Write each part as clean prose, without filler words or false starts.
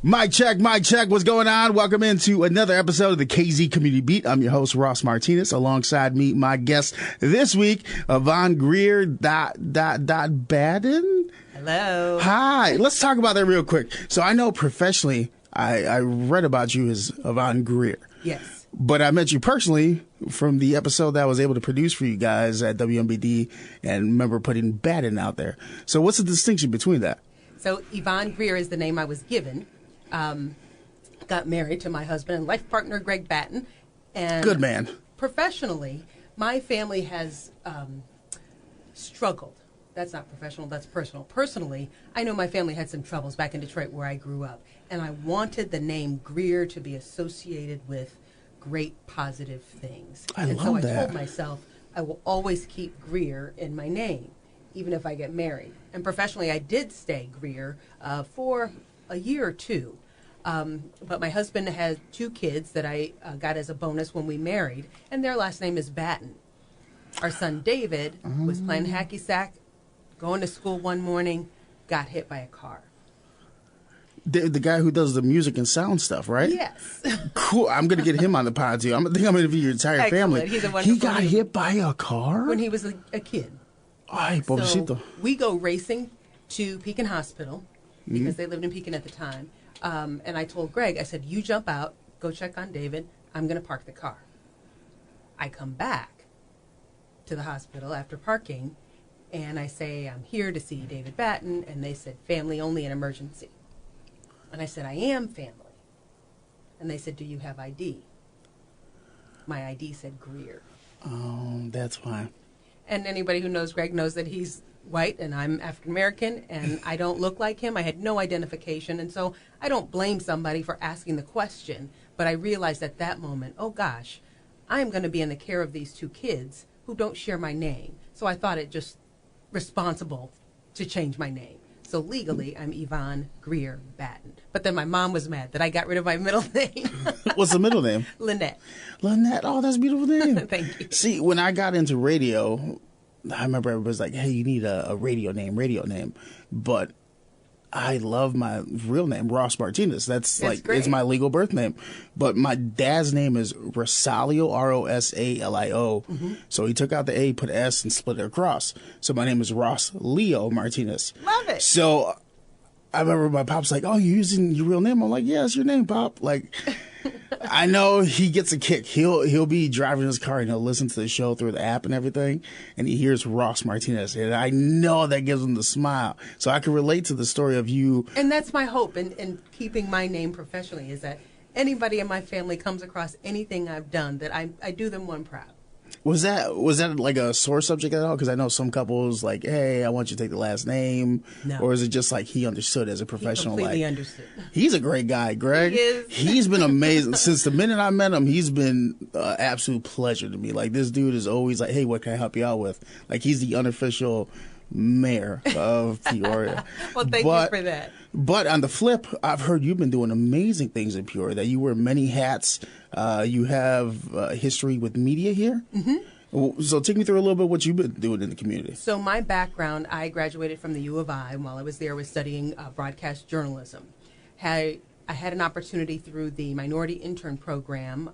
Mic check, mic check. What's going on? Welcome into another episode of the KZ Community Beat. I'm your host, Ross Martinez. Alongside me, my guest this week, Yvonne Greer Batton. Hello. Hi. Let's talk about that real quick. So I know professionally, I read about you as Yvonne Greer. Yes. But I met you personally from the episode that I was able to produce for you guys at WMBD and remember putting Batton out there. So what's the distinction between that? So Yvonne Greer is the name I was given. Got married to my husband and life partner, Greg Batton. And good man. Professionally, my family has struggled. That's not professional, that's personal. Personally, I know my family had some troubles back in Detroit where I grew up. And I wanted the name Greer to be associated with great positive things. I love so I that. told myself I will always keep Greer in my name, even if I get married. And professionally, I did stay Greer for a year or two. But my husband has two kids that I got as a bonus when we married, and their last name is Batton. Our son David was playing hacky sack, going to school one morning, got hit by a car. The guy who does the music and sound stuff, right? Yes. Cool. I'm going to get him on the pod, too. I think I'm going to interview your entire Excellent. family. He's a wonderful He got hit by a car? When he was a kid. Ay, pobrecito. So we go racing to Pekin Hospital, because they lived in Pekin at the time. And I told Greg, I said, you jump out, go check on David. I'm going to park the car. I come back to the hospital after parking, and I say, I'm here to see David Batton. And they said, family only, an emergency. And I said, I am family. And they said, do you have ID? My ID said Greer. Oh, that's fine. And anybody who knows Greg knows that he's white and I'm African American and I don't look like him. I had no identification. And so I don't blame somebody for asking the question. But I realized at that moment, oh gosh, I'm going to be in the care of these two kids who don't share my name. So I thought it just responsible to change my name. So legally, I'm Yvonne Greer Batton. But then my mom was mad that I got rid of my middle name. What's the middle name? Lynette. Lynette. Oh, that's a beautiful name. Thank you. See, when I got into radio, I remember everybody was like, hey, you need a radio name. But I love my real name, Ross Martinez. That's like, great. it's my legal birth name. But my dad's name is Rosalio, Rosalio. So he took out the A, put S, and split it across. So my name is Ross Leo Martinez. Love it. So I remember my pop's like, oh, you're using your real name? I'm like, yeah, it's your name, Pop. Like, I know he gets a kick. He'll be driving his car and he'll listen to the show through the app and everything, and he hears Ross Martinez, and I know that gives him the smile. So I can relate to the story of you. And that's my hope in keeping my name professionally, is that anybody in my family comes across anything I've done, that I do them one proud. Was that like a sore subject at all? Because I know some couples like, hey, I want you to take the last name. No. Or is it just like he understood as a professional? He completely like, understood. He's a great guy, Greg. He is. He's been amazing. Since the minute I met him, he's been absolute pleasure to me. Like, this dude is always like, hey, what can I help you out with? Like, he's the unofficial mayor of Peoria. Well, thank you for that. But on the flip, I've heard you've been doing amazing things in Peoria, that you wear many hats. You have history with media here. So take me through a little bit what you've been doing in the community. So my background, I graduated from the U of I, and while I was there, I was studying broadcast journalism. I had an opportunity through the minority intern program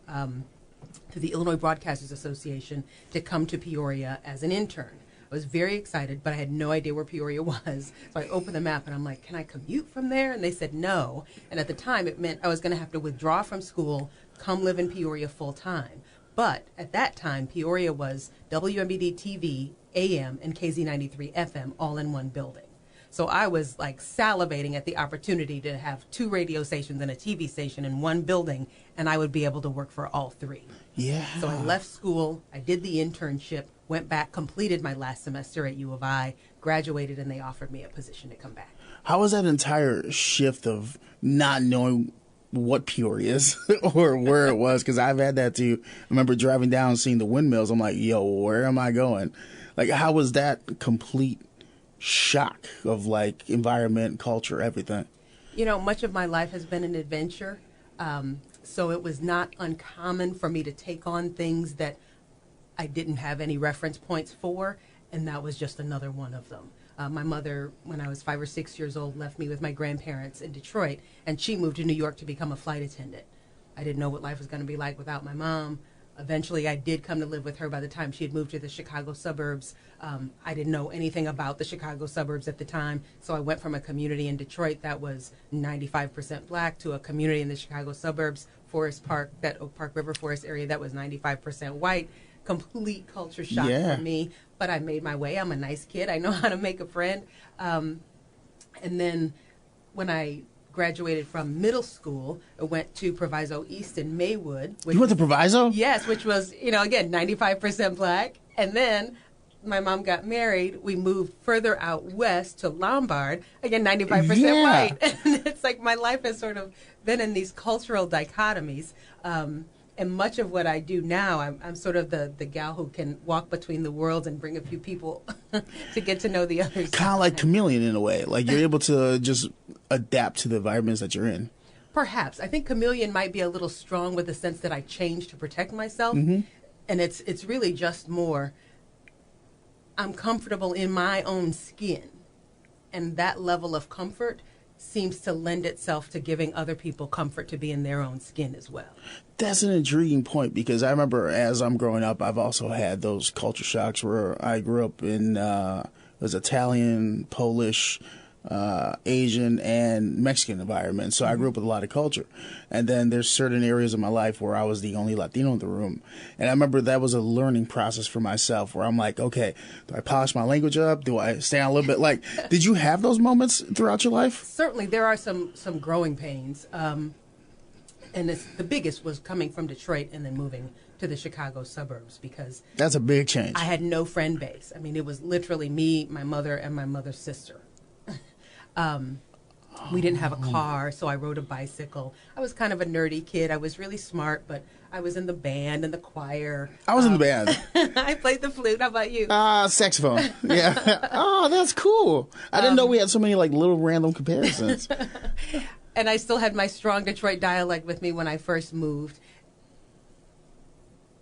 through the Illinois Broadcasters Association to come to Peoria as an intern. I was very excited, but I had no idea where Peoria was. So I opened the map, and I'm like, can I commute from there? And they said no. And at the time, it meant I was going to have to withdraw from school, come live in Peoria full time. But at that time, Peoria was WMBD TV, AM, and KZ93 FM all in one building. So I was like salivating at the opportunity to have two radio stations and a TV station in one building, and I would be able to work for all three. Yeah. So I left school, I did the internship, went back, completed my last semester at U of I, graduated, and they offered me a position to come back. How was that entire shift of not knowing what Peoria is or where it was? Because I've had that too. I remember driving down and seeing the windmills. I'm like, yo, where am I going? Like, how was that complete shock of like environment, culture, everything? You know, much of my life has been an adventure. So it was not uncommon for me to take on things that I didn't have any reference points for, and that was just another one of them. My mother, when I was 5 or 6 years old, left me with my grandparents in Detroit, and she moved to New York to become a flight attendant. I didn't know what life was going to be like without my mom. Eventually, I did come to live with her by the time she had moved to the Chicago suburbs. I didn't know anything about the Chicago suburbs at the time, so I went from a community in Detroit that was 95% black to a community in the Chicago suburbs, Forest Park, that Oak Park River Forest area that was 95% white. Complete culture shock for me, but I made my way. I'm a nice kid. I know how to make a friend. And then when I graduated from middle school, I went to Proviso East in Maywood. You went to Proviso? Yes, which was, again, 95% black. And then my mom got married. We moved further out west to Lombard, again, 95% white. And it's like my life has sort of been in these cultural dichotomies. And much of what I do now, I'm sort of the gal who can walk between the worlds and bring a few people to get to know the others. Kind of like chameleon in a way. Like you're able to just adapt to the environments that you're in. Perhaps. I think chameleon might be a little strong with the sense that I change to protect myself. Mm-hmm. And it's really just more, I'm comfortable in my own skin. And that level of comfort seems to lend itself to giving other people comfort to be in their own skin as well. That's an intriguing point because I remember as I'm growing up, I've also had those culture shocks where I grew up in it was Italian, Polish, Asian, and Mexican environment. So I grew up with a lot of culture. And then there's certain areas of my life where I was the only Latino in the room. And I remember that was a learning process for myself where I'm like, okay, do I polish my language up? Do I stay on a little bit? Like, did you have those moments throughout your life? Certainly, there are some growing pains. And the biggest was coming from Detroit and then moving to the Chicago suburbs because that's a big change. I had no friend base. I mean, it was literally me, my mother, and my mother's sister. We didn't have a car, so I rode a bicycle. I was kind of a nerdy kid. I was really smart, but I was in the band and the choir. I was in the band. I played the flute. How about you? Saxophone. Yeah. Oh, that's cool. I didn't know we had so many like little random comparisons. And I still had my strong Detroit dialect with me when I first moved.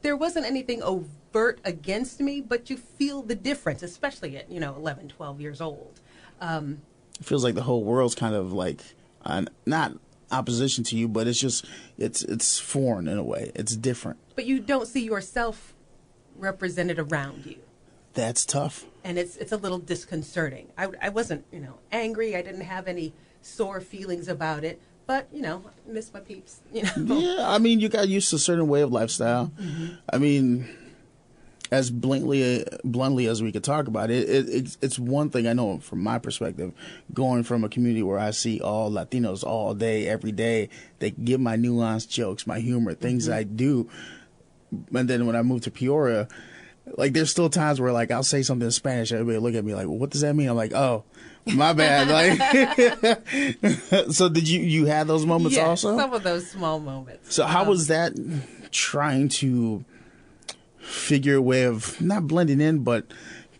There wasn't anything overt against me, but you feel the difference, especially at 11, 12 years old. It feels like the whole world's kind of like not opposition to you, but it's just it's foreign in a way. It's different. But you don't see yourself represented around you. That's tough. And it's a little disconcerting. I wasn't angry. I didn't have any sore feelings about it. But miss my peeps. Yeah, I mean, you got used to a certain way of lifestyle. Mm-hmm. I mean, as bluntly as we could talk about it, it's one thing I know from my perspective, going from a community where I see all Latinos all day, every day, they get my nuanced jokes, my humor, things I do. And then when I moved to Peoria, like there's still times where like I'll say something in Spanish, everybody look at me like, what does that mean? I'm like, oh, my bad. Like, so did you had those moments also? Some of those small moments. So how was that trying to figure a way of not blending in, but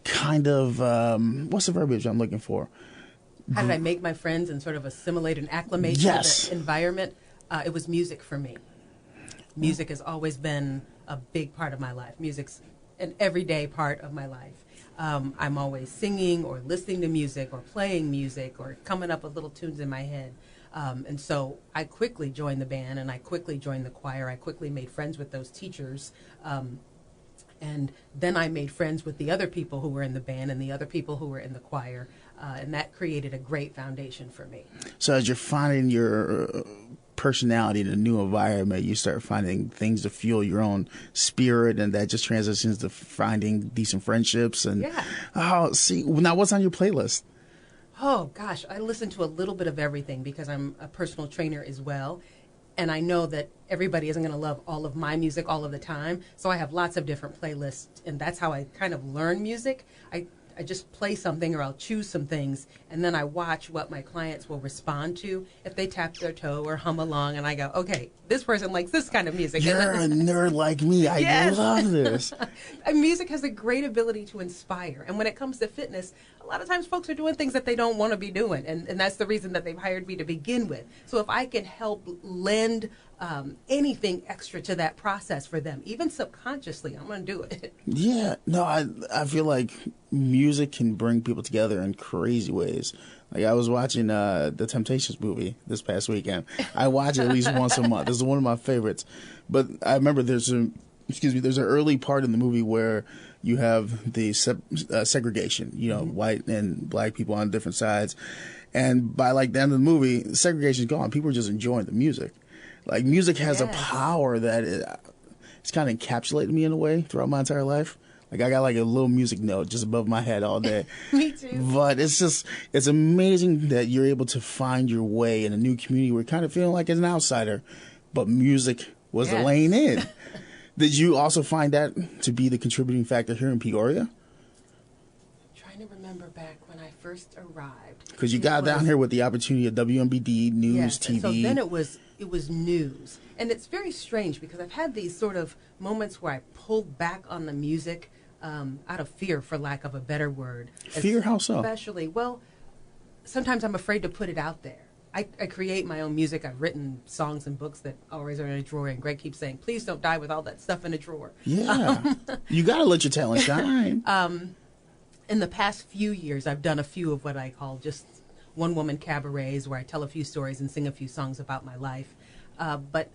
kind of, what's the verbiage I'm looking for? How did I make my friends and sort of assimilate and acclimate to the environment? It was music for me. Music has always been a big part of my life. Music's an everyday part of my life. I'm always singing or listening to music or playing music or coming up with little tunes in my head. And so I quickly joined the band and I quickly joined the choir. I quickly made friends with those teachers. And then I made friends with the other people who were in the band and the other people who were in the choir. And that created a great foundation for me. So as you're finding your personality in a new environment, you start finding things to fuel your own spirit, and that just transitions to finding decent friendships. And now what's on your playlist? Oh, gosh, I listen to a little bit of everything because I'm a personal trainer as well. And I know that everybody isn't going to love all of my music all of the time. So I have lots of different playlists, and that's how I kind of learn music. I just play something or I'll choose some things, and then I watch what my clients will respond to. If they tap their toe or hum along, and I go, okay, this person likes this kind of music. You're a nerd like me. I love this. Music has a great ability to inspire. And when it comes to fitness, a lot of times folks are doing things that they don't want to be doing, and that's the reason that they've hired me to begin with. So if I can help lend anything extra to that process for them, even subconsciously, I'm going to do it. Yeah, no, I feel like music can bring people together in crazy ways. Like I was watching the Temptations movie this past weekend. I watch it at least once a month. This is one of my favorites. But I remember there's an early part in the movie where you have the segregation, white and black people on different sides. And by like the end of the movie, segregation is gone. People are just enjoying the music. Like music has a power that it's kind of encapsulated me in a way throughout my entire life. Like I got like a little music note just above my head all day. Me too. But it's amazing that you're able to find your way in a new community where you're kind of feeling like an outsider, but music was the lane in. Did you also find that to be the contributing factor here in Peoria? I'm trying to remember back when I first arrived. Because you got down here with the opportunity of WMBD, news, TV. And so then it was news. And it's very strange because I've had these sort of moments where I pulled back on the music out of fear, for lack of a better word. Fear? How so? Especially, well, sometimes I'm afraid to put it out there. I create my own music. I've written songs and books that always are in a drawer, and Greg keeps saying, please don't die with all that stuff in a drawer. Yeah. You got to let your talent shine. In the past few years, I've done a few of what I call just one-woman cabarets where I tell a few stories and sing a few songs about my life. But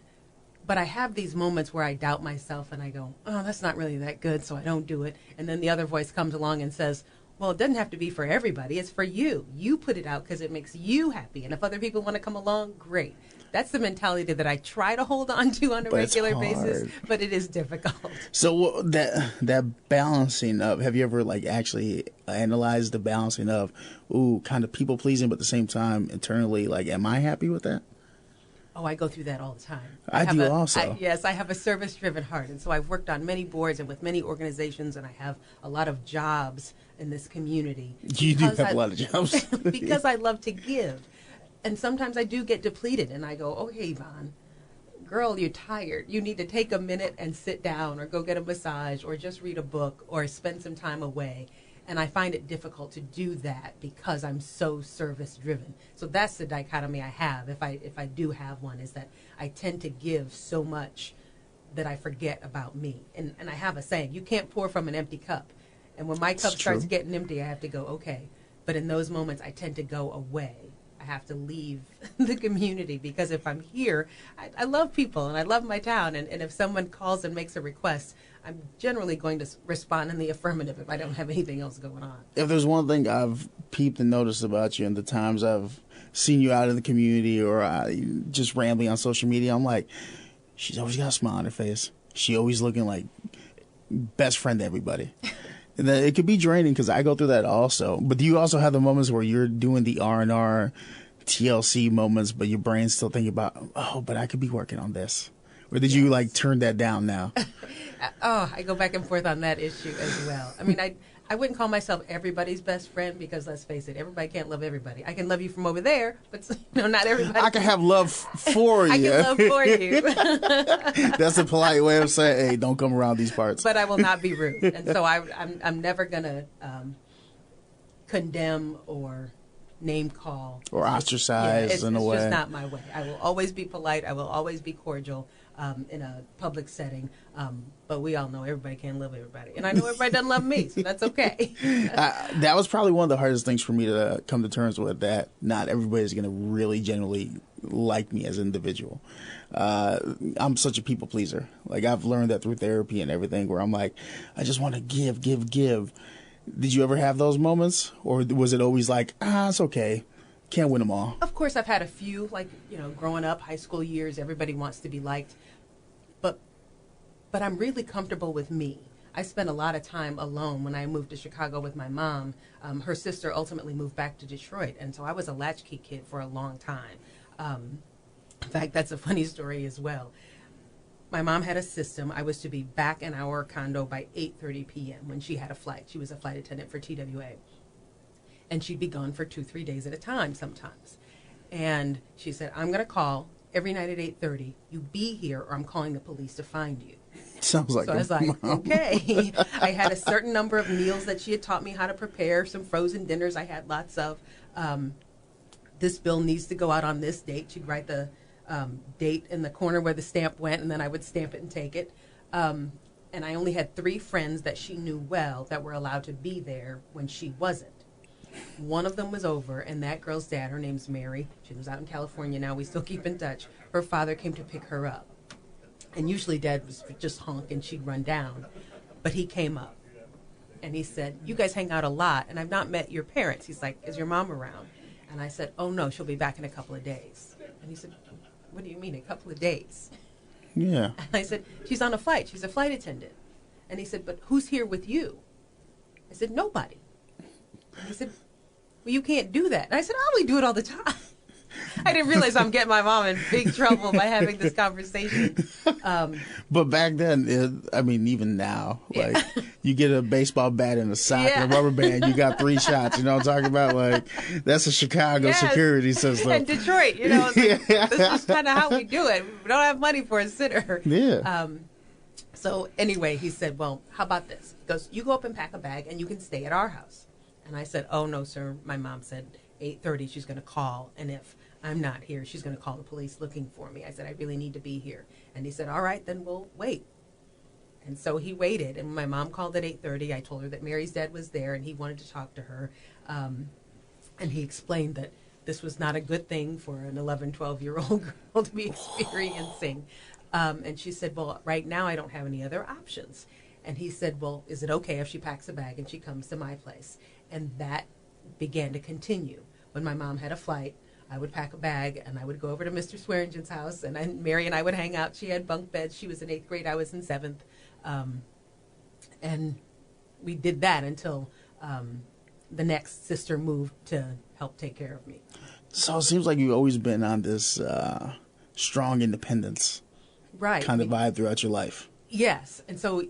I have these moments where I doubt myself and I go, oh, that's not really that good, so I don't do it. And then the other voice comes along and says, well, it doesn't have to be for everybody. It's for you. You put it out because it makes you happy. And if other people want to come along, great. That's the mentality that I try to hold on to on a regular basis, but it is difficult. So that balancing of, have you ever like actually analyzed the balancing of, kind of people pleasing, but at the same time internally, like, am I happy with that? Oh, I go through that all the time. I do also. Yes, I have a service-driven heart, and so I've worked on many boards and with many organizations, and I have a lot of jobs in this community. You do have a lot of jobs. Because I love to give. And sometimes I do get depleted, and I go, okay, Yvonne, girl, you're tired. You need to take a minute and sit down or go get a massage or just read a book or spend some time away. And I find it difficult to do that because I'm so service-driven. So that's the dichotomy I have, if I do have one, is that I tend to give so much that I forget about me. And I have a saying, you can't pour from an empty cup. And when my cup starts getting empty, I have to go, okay. But in those moments, I tend to go away. I have to leave the community because if I'm here, I love people and I love my town. And if someone calls and makes a request, I'm generally going to respond in the affirmative if I don't have anything else going on. If there's one thing I've peeped and noticed about you in the times I've seen you out in the community or just rambling on social media, I'm like, she's always got a smile on her face. She always looking like best friend to everybody. And then it could be draining because I go through that also. But do you also have the moments where you're doing the R&R, TLC moments, but your brain's still thinking about, but I could be working on this? Or did you like turn that down now? I go back and forth on that issue as well. I mean, I wouldn't call myself everybody's best friend because let's face it, everybody can't love everybody. I can love you from over there, but not everybody. I can have love for you. I can love for you. That's a polite way of saying, hey, don't come around these parts. But I will not be rude. And so I'm never going to condemn or name call. Or ostracize in a way. It's just not my way. I will always be polite. I will always be cordial in a public setting. But we all know everybody can't love everybody. And I know everybody doesn't love me, so that's okay. That was probably one of the hardest things for me to come to terms with, that not everybody's going to really genuinely like me as an individual. I'm such a people pleaser. Like, I've learned that through therapy and everything, where I'm like, I just want to give. Did you ever have those moments? Or was it always like, it's okay, can't win them all? Of course, I've had a few, like, growing up, high school years, everybody wants to be liked. But I'm really comfortable with me. I spent a lot of time alone when I moved to Chicago with my mom. Her sister ultimately moved back to Detroit, and so I was a latchkey kid for a long time. In fact, that's a funny story as well. My mom had a system. I was to be back in our condo by 8:30 p.m. when she had a flight. She was a flight attendant for TWA. And she'd be gone for 2-3 days at a time sometimes. And she said, I'm going to call every night at 8:30. You be here or I'm calling the police to find you. Sounds like So I was like, okay. I had a certain number of meals that she had taught me how to prepare, some frozen dinners I had lots of. This bill needs to go out on this date. She'd write the date in the corner where the stamp went, and then I would stamp it and take it. And I only had 3 friends that she knew well that were allowed to be there when she wasn't. One of them was over, and that girl's dad, her name's Mary. She lives out in California now. We still keep in touch. Her father came to pick her up. And usually Dad was just honk and she'd run down. But he came up, and he said, you guys hang out a lot, and I've not met your parents. He's like, is your mom around? And I said, oh, no, she'll be back in a couple of days. And he said, what do you mean, a couple of days? Yeah. And I said, she's on a flight. She's a flight attendant. And he said, but who's here with you? I said, nobody. And he said, well, you can't do that. And I said, we do it all the time. I didn't realize I'm getting my mom in big trouble by having this conversation. But back then, even now, like, you get a baseball bat and a sock and a rubber band, you got 3 shots. You know what I'm talking about? Like, that's a Chicago security system. And Detroit, it's like, this is kind of how we do it. We don't have money for a sitter. Yeah. So anyway, he said, well, how about this? He goes, you go up and pack a bag, and you can stay at our house. And I said, oh, no, sir. My mom said 8:30 she's going to call, and if I'm not here, she's going to call the police looking for me. I said, I really need to be here. And he said, all right, then we'll wait. And so he waited, and my mom called at 8:30. I told her that Mary's dad was there, and he wanted to talk to her. And he explained that this was not a good thing for an 11, 12-year-old girl to be experiencing. And she said, well, right now I don't have any other options. And he said, well, is it okay if she packs a bag and she comes to my place? And that began to continue. When my mom had a flight, I would pack a bag, and I would go over to Mr. Swearingen's house, and Mary and I would hang out. She had bunk beds. She was in 8th grade. I was in 7th. And we did that until the next sister moved to help take care of me. So it seems like you've always been on this strong independence kind of vibe throughout your life. Yes. And so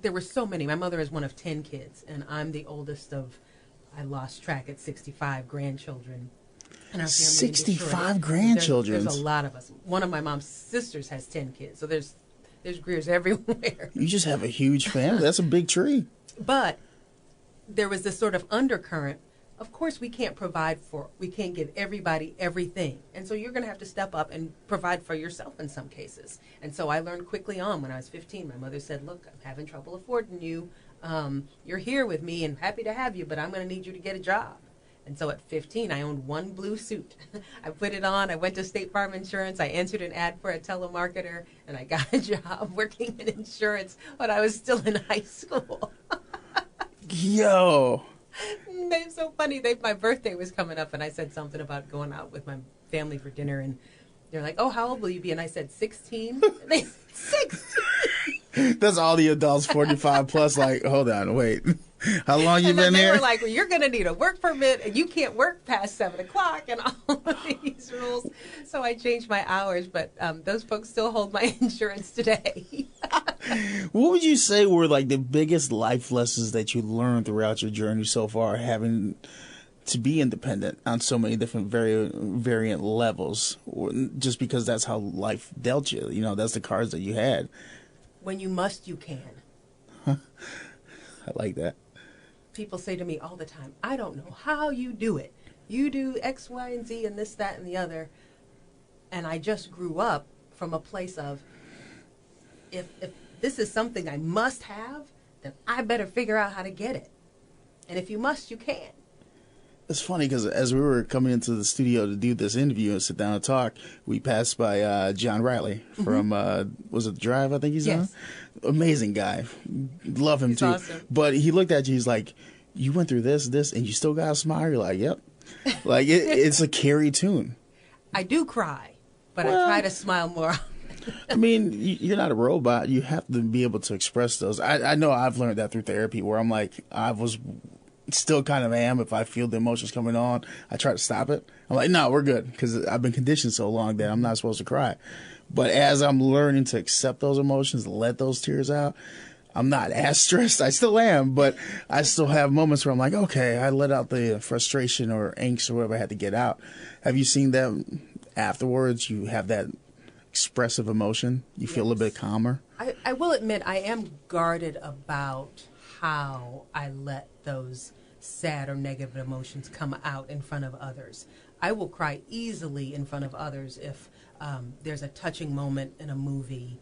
there were so many. My mother is one of 10 kids, and I'm the oldest of, I lost track at 65 grandchildren. In our family 65 grandchildren. There's a lot of us. One of my mom's sisters has 10 kids, so there's Greers everywhere. You just have a huge family. That's a big tree. But there was this sort of undercurrent. Of course, we can't give everybody everything. And so you're going to have to step up and provide for yourself in some cases. And so I learned quickly on when I was 15. My mother said, look, I'm having trouble affording you. You're here with me and happy to have you, but I'm going to need you to get a job. And so at 15, I owned one blue suit. I put it on. I went to State Farm Insurance. I answered an ad for a telemarketer, and I got a job working in insurance when I was still in high school. Yo. They're so funny. My birthday was coming up, and I said something about going out with my family for dinner, and they're like, oh, how old will you be? And I said, 16. They said, 16. That's all the adults 45 plus, like, hold on, wait. How long you been here? They were like, well, you're going to need a work permit, and you can't work past 7 o'clock, and all of these rules. So I changed my hours, but those folks still hold my insurance today. What would you say were like the biggest life lessons that you learned throughout your journey so far, having to be independent on so many different variant levels, just because that's how life dealt you? You know, that's the cards that you had. When you must, you can. I like that. People say to me all the time, I don't know how you do it. You do X, Y, and Z and this, that, and the other. And I just grew up from a place of, if this is something I must have, then I better figure out how to get it. And if you must, you can. It's funny because as we were coming into the studio to do this interview and sit down and talk, we passed by John Riley from, was it The Drive, I think he's on? Amazing guy. Love him too. Awesome. But he looked at you, he's like, you went through this, and you still got a smile? You're like, yep. Like, it's a carry tune. I do cry, but I try to smile more. I mean, you're not a robot. You have to be able to express those. I know I've learned that through therapy, where I'm like, still kind of am. If I feel the emotions coming on, I try to stop it. I'm like, no, we're good, because I've been conditioned so long that I'm not supposed to cry. But as I'm learning to accept those emotions, let those tears out, I'm not as stressed. I still am, but I still have moments where I'm like, okay, I let out the frustration or angst or whatever I had to get out. Have you seen that afterwards? You have that expressive emotion, you feel a little bit calmer. I will admit I am guarded about how I let those sad or negative emotions come out in front of others. I will cry easily in front of others if there's a touching moment in a movie,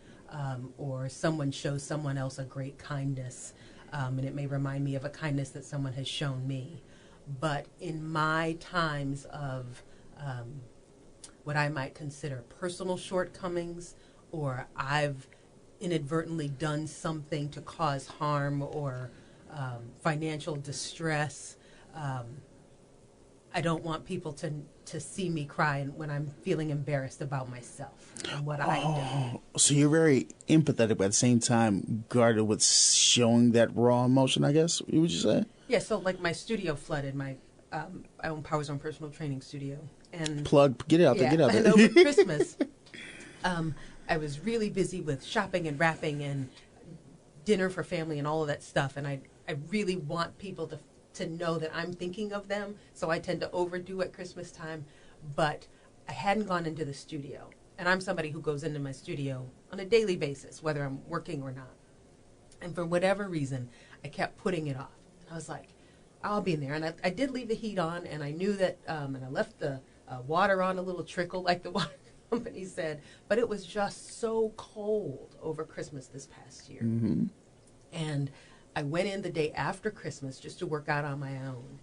or someone shows someone else a great kindness, and it may remind me of a kindness that someone has shown me. But in my times of what I might consider personal shortcomings, or I've inadvertently done something to cause harm or financial distress, I don't want people to see me cry when I'm feeling embarrassed about myself and what I've done. So you're very empathetic, but at the same time guarded with showing that raw emotion, I guess, would you say? Yeah, so like my studio flooded. I own Power Zone Personal Training Studio. And Get it out there, get out there. And over Christmas, I was really busy with shopping and wrapping and dinner for family and all of that stuff. And I really want people to know that I'm thinking of them. So I tend to overdo at Christmas time. But I hadn't gone into the studio. And I'm somebody who goes into my studio on a daily basis, whether I'm working or not. And for whatever reason, I kept putting it off. And I was like, I'll be in there. And I did leave the heat on. And I knew that, and I left the water on, a little trickle, like the water company said. But it was just so cold over Christmas this past year. Mm-hmm. And I went in the day after Christmas just to work out on my own.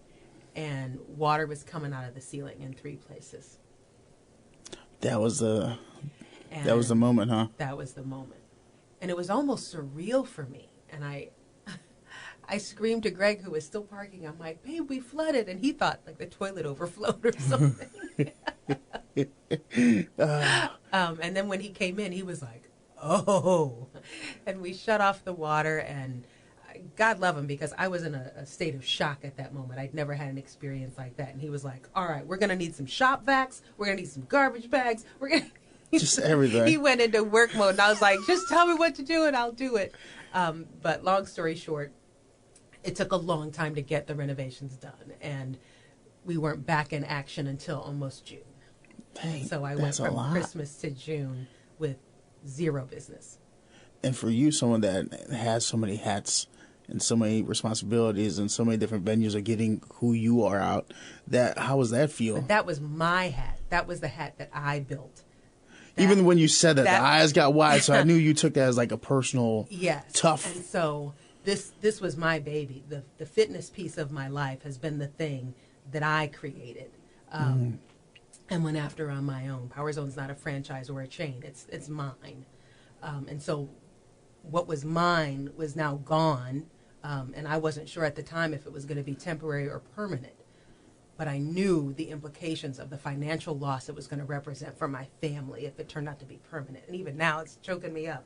And water was coming out of the ceiling in 3 places. That was the moment, huh? That was the moment. And it was almost surreal for me. And I screamed to Greg, who was still parking. I'm like, babe, we flooded. And he thought like the toilet overflowed or something. And then when he came in, he was like, oh. And we shut off the water. And God love him, because I was in a state of shock at that moment. I'd never had an experience like that. And he was like, all right, we're going to need some shop vacs. We're going to need some garbage bags. We're going to... Just everything. He went into work mode. And I was like, just tell me what to do and I'll do it. But long story short, it took a long time to get the renovations done, and we weren't back in action until almost June. Dang, so I went from Christmas to June with 0 business. And for you, someone that has so many hats and so many responsibilities and so many different venues of getting who you are out, how was that feel? But that was my hat. That was the hat that I built. Even when you said that, the eyes got wide, so I knew you took that as like a personal, tough. And so this was my baby. The fitness piece of my life has been the thing that I created, and went after on my own. Power Zone's not a franchise or a chain. It's mine. And so what was mine was now gone, and I wasn't sure at the time if it was going to be temporary or permanent. But I knew the implications of the financial loss it was going to represent for my family if it turned out to be permanent. And even now, it's choking me up.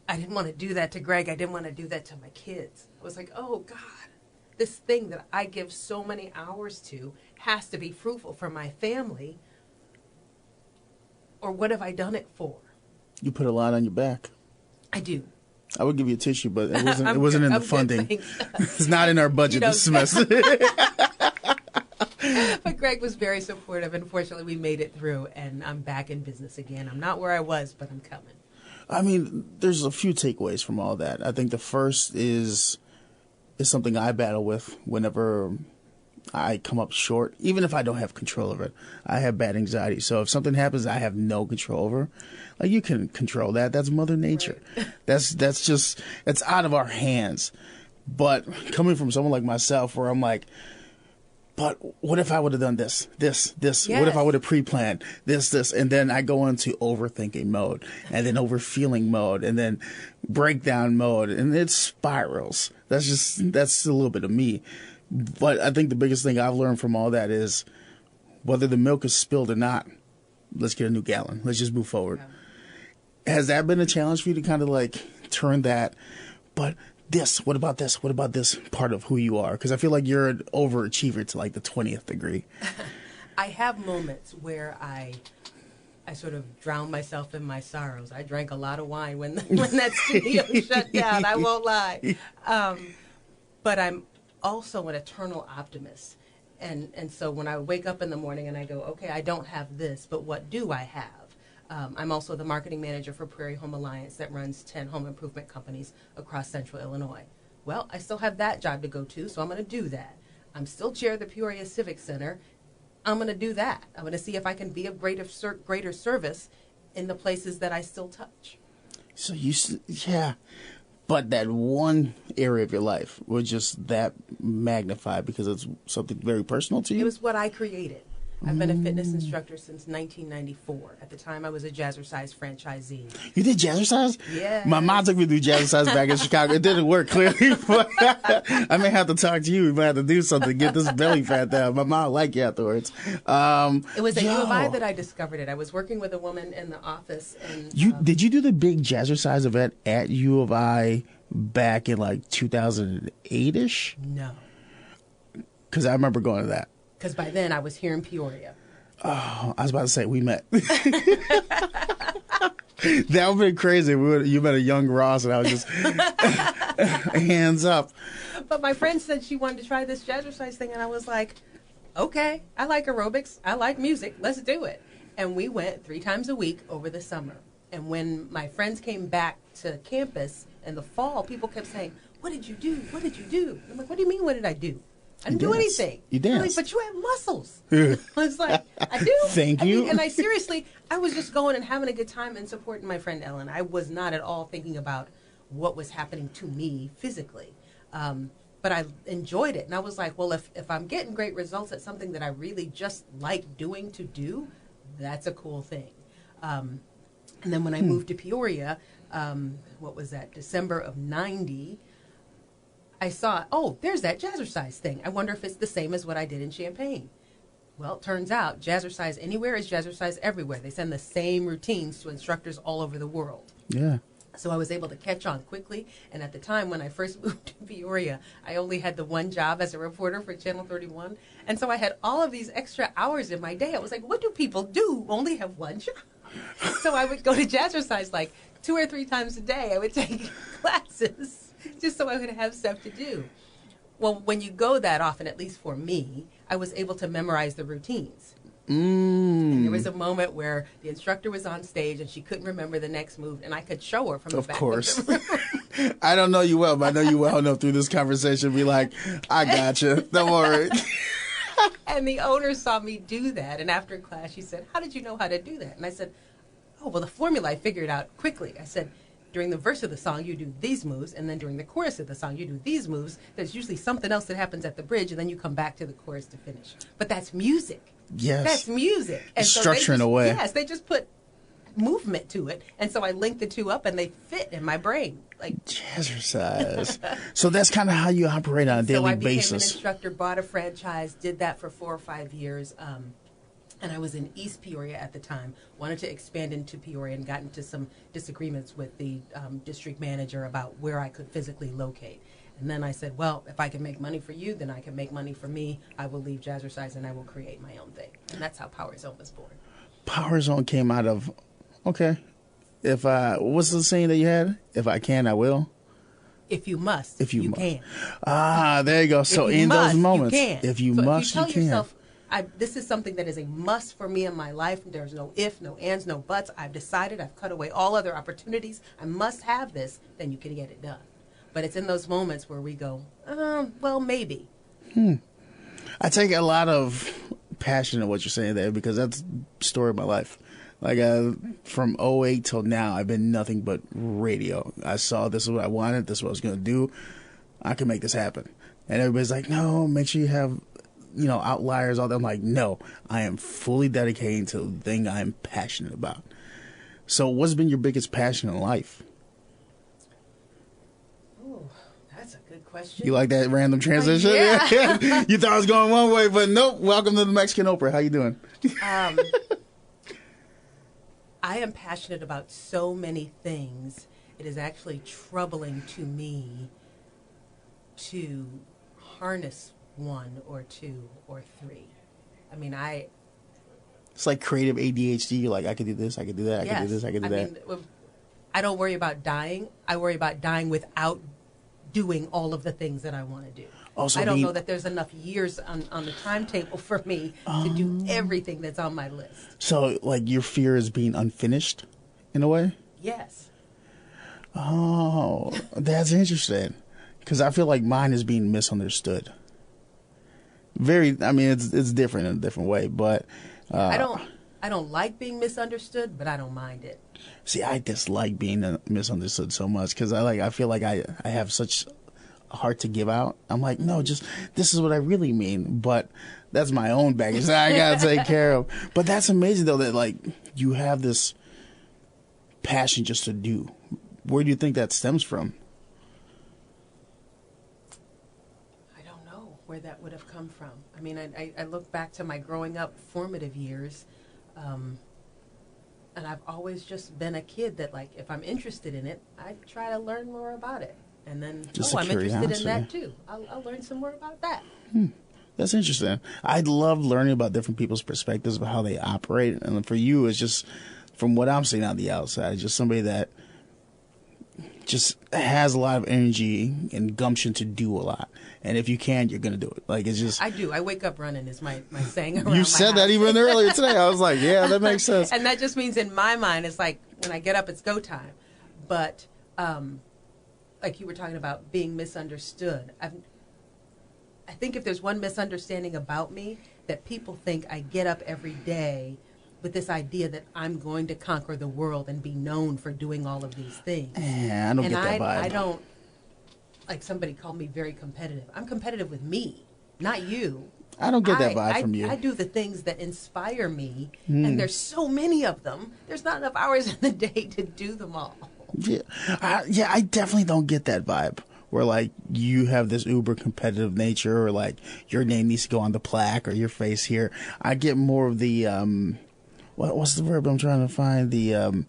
I didn't want to do that to Greg. I didn't want to do that to my kids. I was like, oh, God, this thing that I give so many hours to has to be fruitful for my family. Or what have I done it for? You put a lot on your back. I do. I would give you a tissue, but it wasn't in the funding. It's not in our budget this semester. But Greg was very supportive. Unfortunately, we made it through, and I'm back in business again. I'm not where I was, but I'm coming. I mean, there's a few takeaways from all that. I think the first is something I battle with whenever I come up short, even if I don't have control of it. I have bad anxiety. So if something happens I have no control over, like, you can control that. That's Mother Nature. Right. That's out of our hands. But coming from someone like myself, where I'm like, but what if I would have done this? Yes. What if I would have pre-planned this? And then I go into overthinking mode, and then overfeeling mode, and then breakdown mode, and it spirals. That's a little bit of me. But I think the biggest thing I've learned from all that is, whether the milk is spilled or not, let's get a new gallon. Let's just move forward. Yeah. Has that been a challenge for you to kind of like turn that, but what about this? What about this part of who you are? Because I feel like you're an overachiever to like the 20th degree. I have moments where I sort of drown myself in my sorrows. I drank a lot of wine when that studio shut down. I won't lie. But I'm also an eternal optimist. And so when I wake up in the morning and I go, okay, I don't have this, but what do I have? I'm also the marketing manager for Peoria Home Alliance that runs 10 home improvement companies across central Illinois. Well, I still have that job to go to, so I'm going to do that. I'm still chair of the Peoria Civic Center. I'm going to do that. I'm going to see if I can be of greater service in the places that I still touch. So yeah, but that one area of your life was just that magnified because it's something very personal to you? It was what I created. I've been a fitness instructor since 1994. At the time, I was a Jazzercise franchisee. You did Jazzercise? Yeah. My mom took me to do Jazzercise back in Chicago. It didn't work, clearly. But I may have to talk to you. We might have to do something to get this belly fat down. My mom liked you afterwards. It was at U of I that I discovered it. I was working with a woman in the office. And did you do the big Jazzercise event at U of I back in like 2008-ish? No. Because I remember going to that. Because by then I was here in Peoria. Oh, I was about to say we met. That would have been crazy. You met a young Ross and I was just hands up. But my friend said she wanted to try this Jazzercise thing, and I was like, okay, I like aerobics. I like music. Let's do it. And we went 3 times a week over the summer. And when my friends came back to campus in the fall, people kept saying, what did you do? What did you do? I'm like, what do you mean, what did I do? I didn't do anything. You danced. Like, but you have muscles. I was like, I do. Thank you. And I seriously, I was just going and having a good time and supporting my friend Ellen. I was not at all thinking about what was happening to me physically. But I enjoyed it. And I was like, well, if I'm getting great results at something that I really just like doing to do, that's a cool thing. And then when I moved to Peoria, what was that, December of 90, I saw, oh, there's that Jazzercise thing. I wonder if it's the same as what I did in Champaign. Well, it turns out Jazzercise anywhere is Jazzercise everywhere. They send the same routines to instructors all over the world. Yeah. So I was able to catch on quickly. And at the time when I first moved to Peoria, I only had the one job as a reporter for Channel 31. And so I had all of these extra hours in my day. I was like, what do people do who only have one job? So I would go to Jazzercise like 2 or 3 times a day. I would take classes just so I would have stuff to do. Well, when you go that often, at least for me, I was able to memorize the routines. And there was a moment where the instructor was on stage and she couldn't remember the next move, and I could show her from the back of the room. I don't know you well, but I know you well enough through this conversation to be like, I got you. Don't worry. And the owner saw me do that, and after class she said, how did you know how to do that? And I said, oh, well, the formula I figured out quickly. I said, during the verse of the song, you do these moves, and then during the chorus of the song, you do these moves. There's usually something else that happens at the bridge, and then you come back to the chorus to finish. But that's music. Yes. That's music. And structure in a way. Yes, they just put movement to it, and so I linked the two up, and they fit in my brain. Like Jazzercise. So that's kind of how you operate on a daily basis. So I became an instructor, bought a franchise, did that for 4 or 5 years. And I was in East Peoria at the time, wanted to expand into Peoria and got into some disagreements with the district manager about where I could physically locate. And then I said, well, if I can make money for you, then I can make money for me. I will leave Jazzercise and I will create my own thing. And that's how Power Zone was born. Power Zone came out of, okay, what's the saying that you had? If I can, I will. If you must, if you can. Ah, there you go. So in those moments, if you must, you can. Yourself, this is something that is a must for me in my life. There's no if, no ands, no buts. I've decided. I've cut away all other opportunities. I must have this. Then you can get it done. But it's in those moments where we go, well, maybe. I take a lot of passion in what you're saying there because that's the story of my life. Like from 2008 till now, I've been nothing but radio. I saw this is what I wanted. This is what I was going to do. I can make this happen. And everybody's like, no, make sure you have, outliers, all that. I'm like, no, I am fully dedicated to the thing I'm passionate about. So what's been your biggest passion in life? Oh, that's a good question. You like that random transition? Yeah. You thought I was going one way, but nope. Welcome to the Mexican Oprah. How you doing? I am passionate about so many things. It is actually troubling to me to harness 1 or 2 or 3. I mean, It's like creative ADHD. You're like, I could do this, I could do that, I could do this, I could do that. I don't worry about dying. I worry about dying without doing all of the things that I want to do. Also, I don't know that there's enough years on the timetable for me to do everything that's on my list. So, like, your fear is being unfinished, in a way? Yes. Oh, that's interesting. Because I feel like mine is being misunderstood. I mean, it's different in a different way, but... I don't like being misunderstood, but I don't mind it. See, I dislike being misunderstood so much because I feel like I have such a heart to give out. I'm like, no, just this is what I really mean. But that's my own baggage that I gotta take care of. But that's amazing though that like you have this passion just to do. Where do you think that stems from? I don't know where that would have come from. I mean, I look back to my growing up formative years. And I've always just been a kid that, like, if I'm interested in it, I try to learn more about it. And then, I'm interested in that, too. I'll learn some more about that. That's interesting. I love learning about different people's perspectives of how they operate. And for you, it's just, from what I'm seeing on the outside, just somebody that just has a lot of energy and gumption to do a lot. And if you can, you're going to do it. Like, it's just... I do. I wake up running is my saying around You said that even earlier today. I was like, yeah, that makes sense. And that just means in my mind, it's like when I get up, it's go time. But like you were talking about being misunderstood. I think if there's one misunderstanding about me, that people think I get up every day with this idea that I'm going to conquer the world and be known for doing all of these things. Yeah, I don't get that vibe. I don't... Like somebody called me very competitive. I'm competitive with me, not you. I don't get that vibe from you. I do the things that inspire me, and there's so many of them. There's not enough hours in the day to do them all. Yeah, I definitely don't get that vibe where like you have this uber competitive nature or like your name needs to go on the plaque or your face here. I get more of the what's the verb I'm trying to find?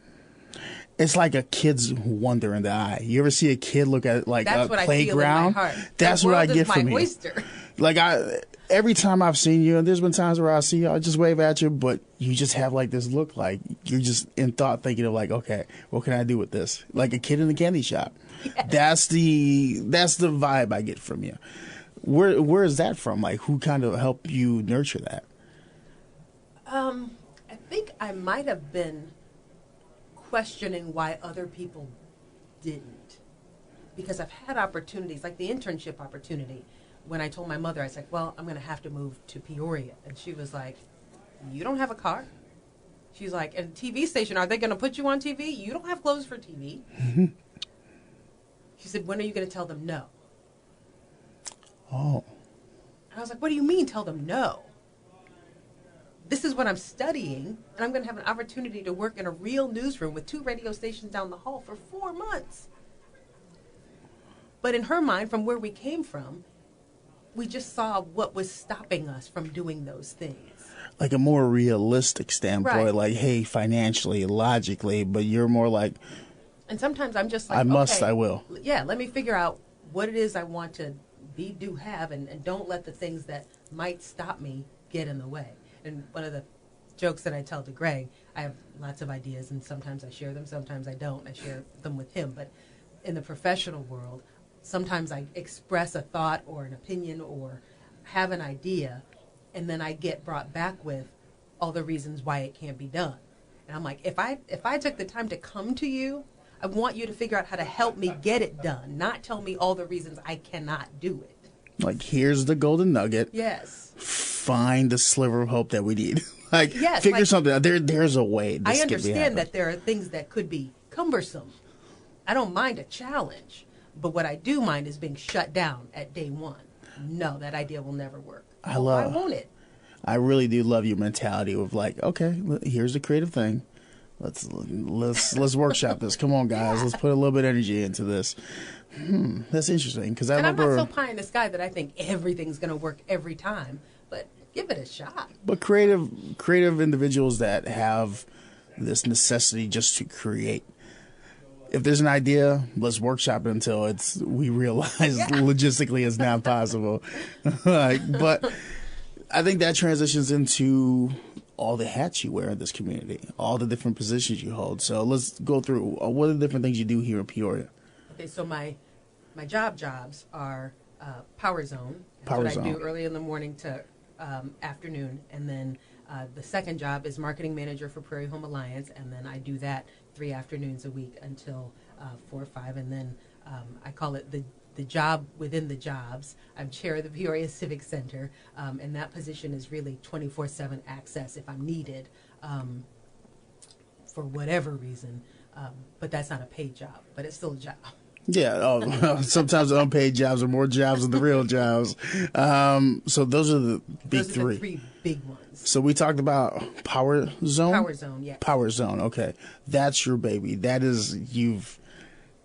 It's like a kid's wonder in the eye. You ever see a kid look at like That's a what playground? I feel in my heart. That's what I get from you. Oyster. Like every time I've seen you, and there's been times where I see you, I just wave at you, but you just have like this look, like you're just in thought, thinking of like, okay, what can I do with this? Like a kid in the candy shop. Yes. That's the vibe I get from you. Where is that from? Like, who kind of helped you nurture that? I think I might have been questioning why other people didn't, because I've had opportunities like the internship opportunity. When I told my mother, I was like, well, I'm going to have to move to Peoria, and she was like, you don't have a car? She's like, and TV station, are they going to put you on TV? You don't have clothes for TV. She said, when are you going to tell them no? Oh. And I was like, what do you mean tell them no? This is what I'm studying, and I'm going to have an opportunity to work in a real newsroom with 2 radio stations down the hall for 4 months. But in her mind, from where we came from, we just saw what was stopping us from doing those things. Like a more realistic standpoint, right. Like, hey, financially, logically, but you're more like... And sometimes I'm just like, I will. Yeah, let me figure out what it is I want to be, do, have, and don't let the things that might stop me get in the way. And one of the jokes that I tell to Greg, I have lots of ideas, and sometimes I share them, sometimes I don't. I share them with him. But in the professional world, sometimes I express a thought or an opinion or have an idea, and then I get brought back with all the reasons why it can't be done. And I'm like, if I took the time to come to you, I want you to figure out how to help me get it done, not tell me all the reasons I cannot do it. Like, here's the golden nugget. Yes. Find the sliver of hope that we need. Like, yes, figure something out. There's a way. I understand that there are things that could be cumbersome. I don't mind a challenge, but what I do mind is being shut down at day one. No, that idea will never work. Why won't it? I really do love your mentality of like, okay, here's the creative thing. Let's workshop this. Come on, guys. Yeah. Let's put a little bit of energy into this. That's interesting because I'm not so pie in the sky that I think everything's going to work every time. But give it a shot. But creative individuals that have this necessity just to create. If there's an idea, let's workshop it until we realize logistically it's not possible. But I think that transitions into all the hats you wear in this community, all the different positions you hold. So let's go through what are the different things you do here in Peoria. Okay, so my jobs are Power Zone. That's Power what Zone. I do early in the morning to afternoon. And then the second job is marketing manager for Prairie Home Alliance. And then I do that 3 afternoons a week until 4 or 5. And then I call it the job within the jobs. I'm chair of the Peoria Civic Center. And that position is really 24/7 access if I'm needed for whatever reason. But that's not a paid job, but it's still a job. Yeah, sometimes the unpaid jobs are more jobs than the real jobs. So those are the big Those are three. the 3 big ones. So we talked about Power Zone? Power Zone, yeah. Power Zone, okay. That's your baby. That is,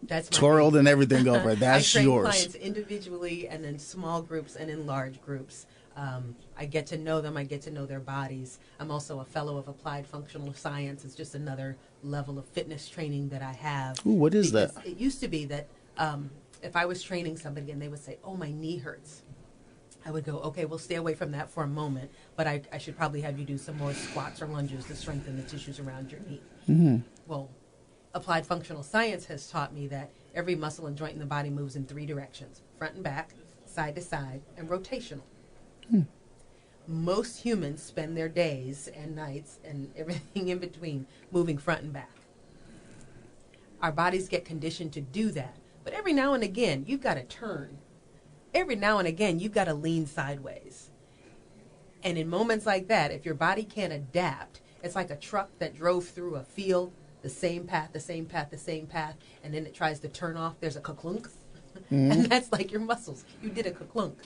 That's my twirled baby. and everything over. That's I train yours. clients individually and in small groups and in large groups. I get to know them. I get to know their bodies. I'm also a fellow of applied functional science. It's just another level of fitness training that I have. Ooh, what is Because that? It used to be that if I was training somebody and they would say, "Oh, my knee hurts," I would go, "Okay, we'll stay away from that for a moment, but I should probably have you do some more squats or lunges to strengthen the tissues around your knee." Mm-hmm. Well, applied functional science has taught me that every muscle and joint in the body moves in 3 directions: front and back, side to side, and rotational. Most humans spend their days and nights and everything in between moving front and back. Our bodies get conditioned to do that. But every now and again, you've got to turn. Every now and again, you've got to lean sideways. And in moments like that, if your body can't adapt, it's like a truck that drove through a field, the same path, the same path, the same path, and then it tries to turn off. There's a ka-clunk. And that's like your muscles. You did a ka-clunk.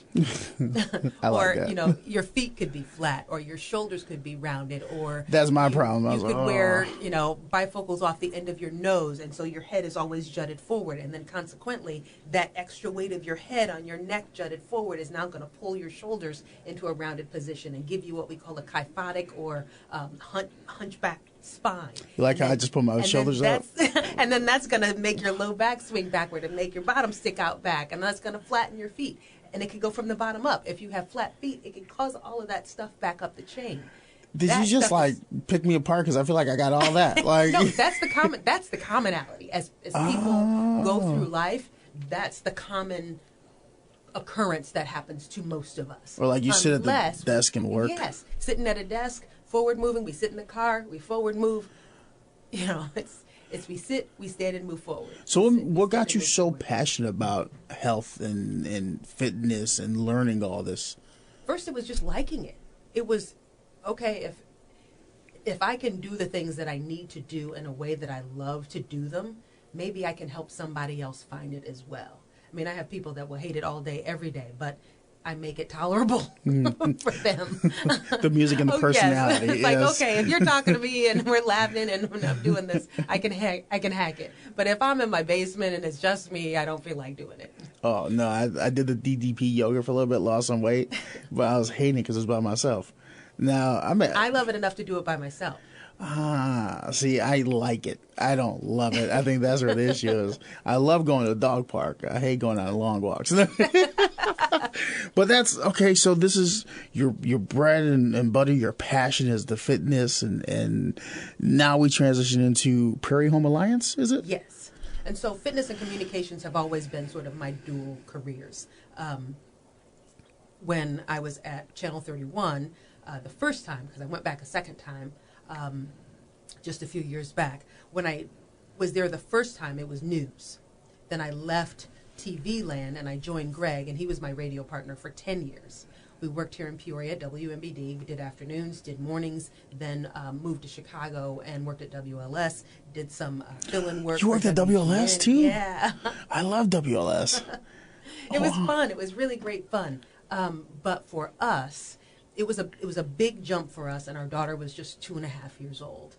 I like or, that. you know, your feet could be flat, or your shoulders could be rounded, or That's my problem. I You was could like, wear, oh. you know, bifocals off the end of your nose, and so your head is always jutted forward, and then consequently, that extra weight of your head on your neck jutted forward is now going to pull your shoulders into a rounded position and give you what we call a kyphotic or hunchback spine. You like And how I just put my and shoulders then up? And then that's going to make your low back swing backward and make your bottom stick out back, and that's going to flatten your feet. And it can go from the bottom up. If you have flat feet, it can cause all of that stuff back up the chain. Did That you just stuff like is- pick me apart? Because I feel like I got all that. Like, No, that's the commonality. As people go through life, that's the common occurrence that happens to most of us. Or like you sit at the Unless- desk and work. Yes, sitting at a desk, forward moving. We sit in the car, we forward move. You know, it's we sit, we stand, and move forward. So We sit, we what stand, got you and move so forward. passionate about health and fitness and learning all this? First, it was just liking it. It was okay if I can do the things that I need to do in a way that I love to do them, maybe I can help somebody else find it as well. I mean, I have people that will hate it all day, every day, but I make it tolerable for them. The music and the Oh, yes. personality. It's like, yes. okay, if you're talking to me and we're laughing and when I'm doing this, I can hack it. But if I'm in my basement and it's just me, I don't feel like doing it. Oh no, I did the DDP yoga for a little bit, lost some weight, but I was hating it because it was by myself. Now I love it enough to do it by myself. see, I like it. I don't love it. I think that's where the issue is. I love going to the dog park. I hate going on long walks. But that's okay. So this is your bread and butter. Your passion is the fitness, and now we transition into Prairie Home Alliance. Is it? Yes. And so fitness and communications have always been sort of my dual careers. When I was at Channel 31, the first time, because I went back a second time, just a few years back, when I was there the first time, it was news. Then I left TV land and I joined Greg, and he was my radio partner for 10 years. We worked here in Peoria at WMBD. We did afternoons, did mornings, then moved to Chicago and worked at WLS, did some fill-in work. You worked for at WLS WGN. too? Yeah. I love WLS. It was fun. It was really great fun. But for us, it was a big jump for us, and our daughter was just 2.5 years old.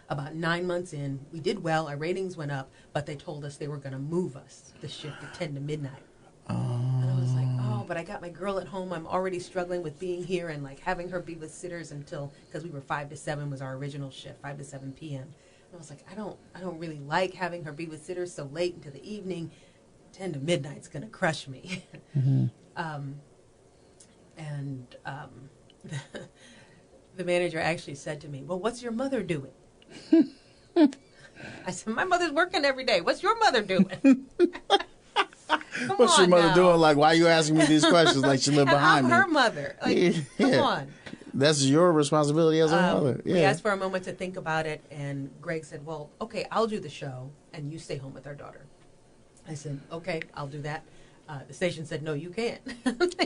About 9 months in, we did well. Our ratings went up, but they told us they were going to move us the shift to 10 to midnight. And I was like, oh, but I got my girl at home. I'm already struggling with being here and like having her be with sitters until, because we were 5 to 7 was our original shift, 5 to 7 p.m. And I was like, I don't really like having her be with sitters so late into the evening. 10 to midnight's going to crush me. Mm-hmm. The manager actually said to me, well, what's your mother doing? I said, my mother's working every day. What's your mother doing? Come What's your on mother now. doing? Like, why are you asking me these questions? Like, she lived And behind I'm me. her mother. Like, come on. That's your responsibility as a mother. Yeah. We asked for a moment to think about it, and Greg said, well, okay, I'll do the show, and you stay home with our daughter. I said, okay, I'll do that. The station said, no, you can't.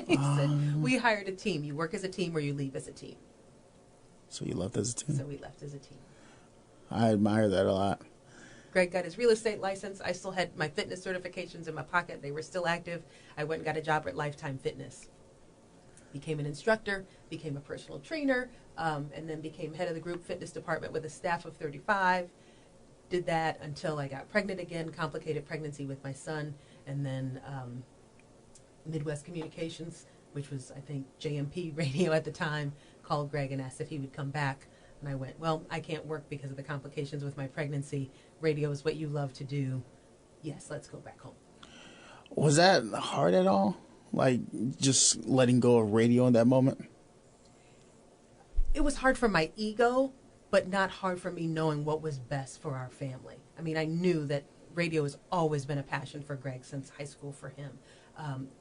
He said, we hired a team. You work as a team or you leave as a team. So you left as a team? So we left as a team. I admire that a lot. Greg got his real estate license. I still had my fitness certifications in my pocket. They were still active. I went and got a job at Lifetime Fitness. Became an instructor, became a personal trainer, and then became head of the group fitness department with a staff of 35. Did that until I got pregnant again, complicated pregnancy with my son, and then Midwest Communications, which was, I think, JMP Radio at the time, called Greg and asked if he would come back. And I went, well, I can't work because of the complications with my pregnancy. Radio is what you love to do. Yes, let's go back home. Was that hard at all? Like, just letting go of radio in that moment? It was hard for my ego, but not hard for me knowing what was best for our family. I mean, I knew that radio has always been a passion for Greg since high school for him.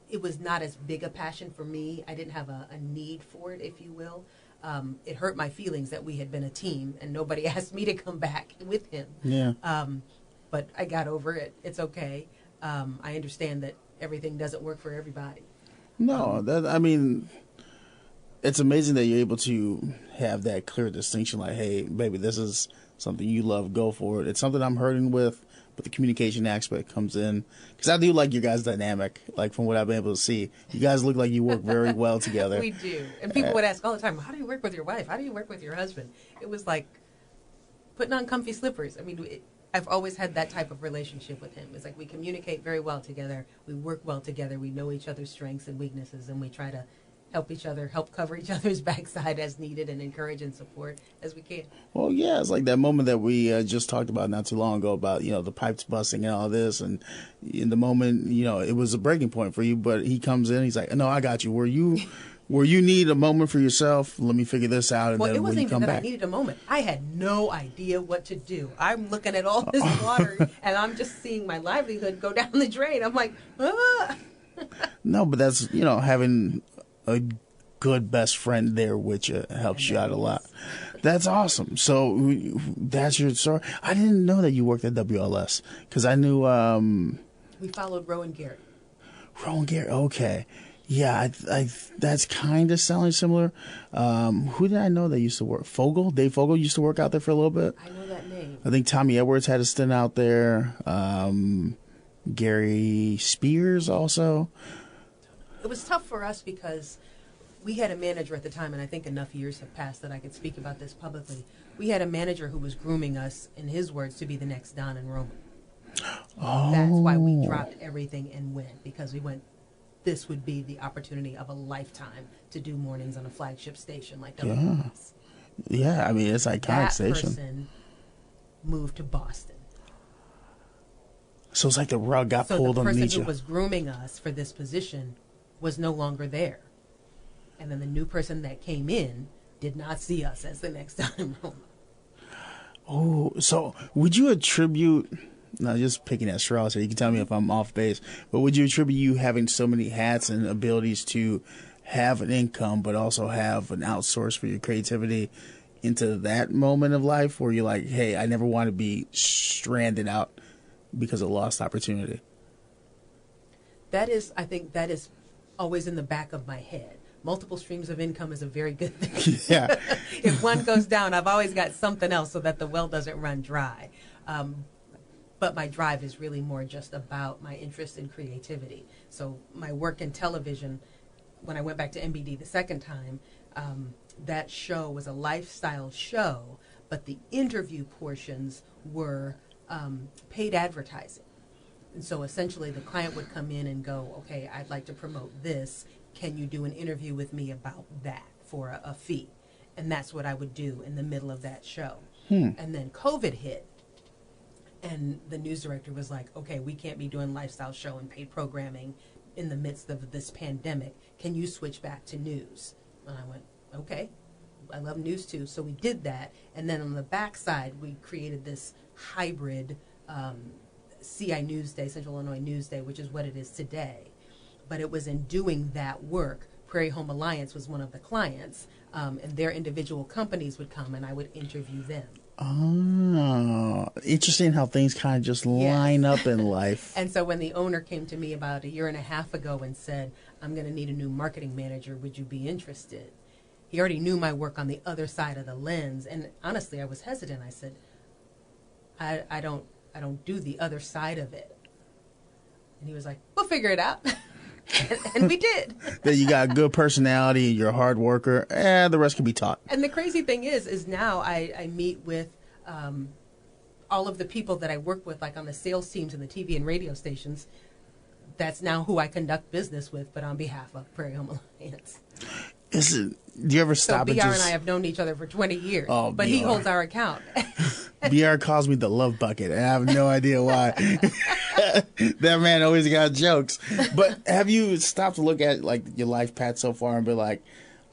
It was not as big a passion for me. I didn't have a need for it, if you will. It hurt my feelings that we had been a team and nobody asked me to come back with him. Yeah. But I got over it. It's okay. I understand that everything doesn't work for everybody. No, it's amazing that you're able to have that clear distinction. Like, hey, baby, this is something you love. Go for it. It's something I'm hurting with, but the communication aspect comes in. Because I do like your guys' dynamic. Like, from what I've been able to see, you guys look like you work very well together. We do. And people would ask all the time, how do you work with your wife? How do you work with your husband? It was like putting on comfy slippers. I mean, I've always had that type of relationship with him. It's like we communicate very well together. We work well together. We know each other's strengths and weaknesses, and we try to help each other, help cover each other's backside as needed, and encourage and support as we can. Well, yeah, it's like that moment that we just talked about not too long ago about, the pipes busting and all this. And in the moment, it was a breaking point for you. But he comes in, he's like, no, I got you. Where you need a moment for yourself, let me figure this out. And well, then it wasn't when you even come that back. I needed a moment. I had no idea what to do. I'm looking at all this water, and I'm just seeing my livelihood go down the drain. I'm like, ah. No, but that's, having a good best friend there which helps you out a lot. That's awesome. So that's your story. I didn't know that you worked at WLS because I knew We followed Rowan Gary. Rowan Gary. Okay, yeah, I that's kind of sounding similar. Who did I know that used to work? Dave Fogel used to work out there for a little bit. I know that name. I think Tommy Edwards had a stint out there. Gary Spears also. It was tough for us because we had a manager at the time, and I think enough years have passed that I could speak about this publicly. We had a manager who was grooming us, in his words, to be the next Don and Roman. Oh. That's why we dropped everything and went, because we went, this would be the opportunity of a lifetime to do mornings on a flagship station like WBS. Yeah, I mean, it's an iconic That station. person moved to Boston. So it's like the rug got pulled So the underneath person you. who was grooming us for this position was no longer there. And then the new person that came in did not see us as the next Don and Roman. Oh, so would you attribute, now just picking at straws here, you can tell me if I'm off base, but would you attribute you having so many hats and abilities to have an income, but also have an outsource for your creativity into that moment of life where you're like, hey, I never want to be stranded out because of lost opportunity? I think that is always in the back of my head. Multiple streams of income is a very good thing. Yeah. If one goes down, I've always got something else so that the well doesn't run dry. But my drive is really more just about my interest in creativity. So my work in television, when I went back to MBD the second time, that show was a lifestyle show, but the interview portions were paid advertising. And so essentially the client would come in and go, okay, I'd like to promote this. Can you do an interview with me about that for a fee? And that's what I would do in the middle of that show. And then COVID hit, and the news director was like, okay, we can't be doing lifestyle show and paid programming in the midst of this pandemic. Can you switch back to news? And I went, okay, I love news too. So we did that. And then on the backside, we created this hybrid CI Newsday, Central Illinois Newsday, which is what it is today. But it was in doing that work. Prairie Home Alliance was one of the clients, and their individual companies would come, and I would interview them. Oh, interesting how things kind of just line up in life. And so when the owner came to me about 1.5 years ago and said, I'm going to need a new marketing manager, would you be interested? He already knew my work on the other side of the lens. And honestly, I was hesitant. I said, I don't do the other side of it. And he was like, we'll figure it out. and we did. That you got a good personality, you're a hard worker, the rest can be taught. And the crazy thing is now I meet with all of the people that I work with, like on the sales teams and the TV and radio stations. That's now who I conduct business with, but on behalf of Prairie Home Alliance. Do you ever stop so BR and and I have known each other for 20 years, Oh, but BR. he holds our account. BR calls me the love bucket, and I have no idea why. That man always got jokes. But have you stopped to look at like your life path so far and be like,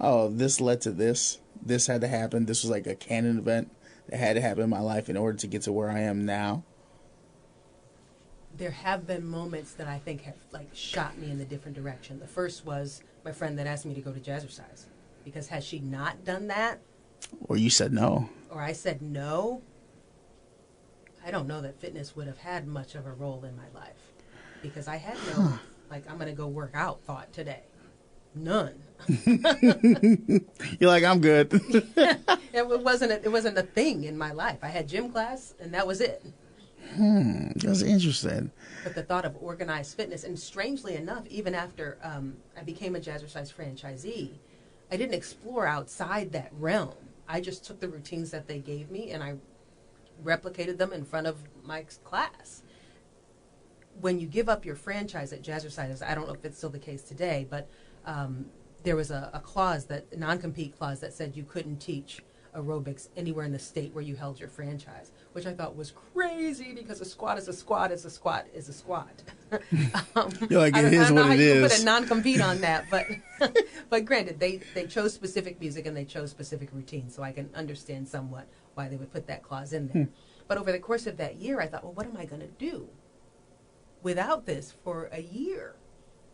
oh, this led to this. This had to happen. This was like a canon event that had to happen in my life in order to get to where I am now. There have been moments that I think have like shot me in a different direction. The first was my friend that asked me to go to Jazzercise, because had she not done that, Or you said no. or I said no, I don't know that fitness would have had much of a role in my life, because I had no like I'm going to go work out thought today. None. You're like, I'm good. It wasn't a thing in my life. I had gym class and that was it. That's interesting. But the thought of organized fitness, and strangely enough, even after I became a Jazzercise franchisee, I didn't explore outside that realm. I just took the routines that they gave me and I replicated them in front of my class. When you give up your franchise at Jazzercise, I don't know if it's still the case today, but there was a clause, a non-compete clause that said you couldn't teach aerobics anywhere in the state where you held your franchise, which I thought was crazy, because a squat is a squat is a squat is a squat. You're like, it is I don't know what how it you is. put a non-compete on that, but granted, they chose specific music and they chose specific routines, so I can understand somewhat why they would put that clause in there. But over the course of that year, I thought, well, what am I going to do without this for a year?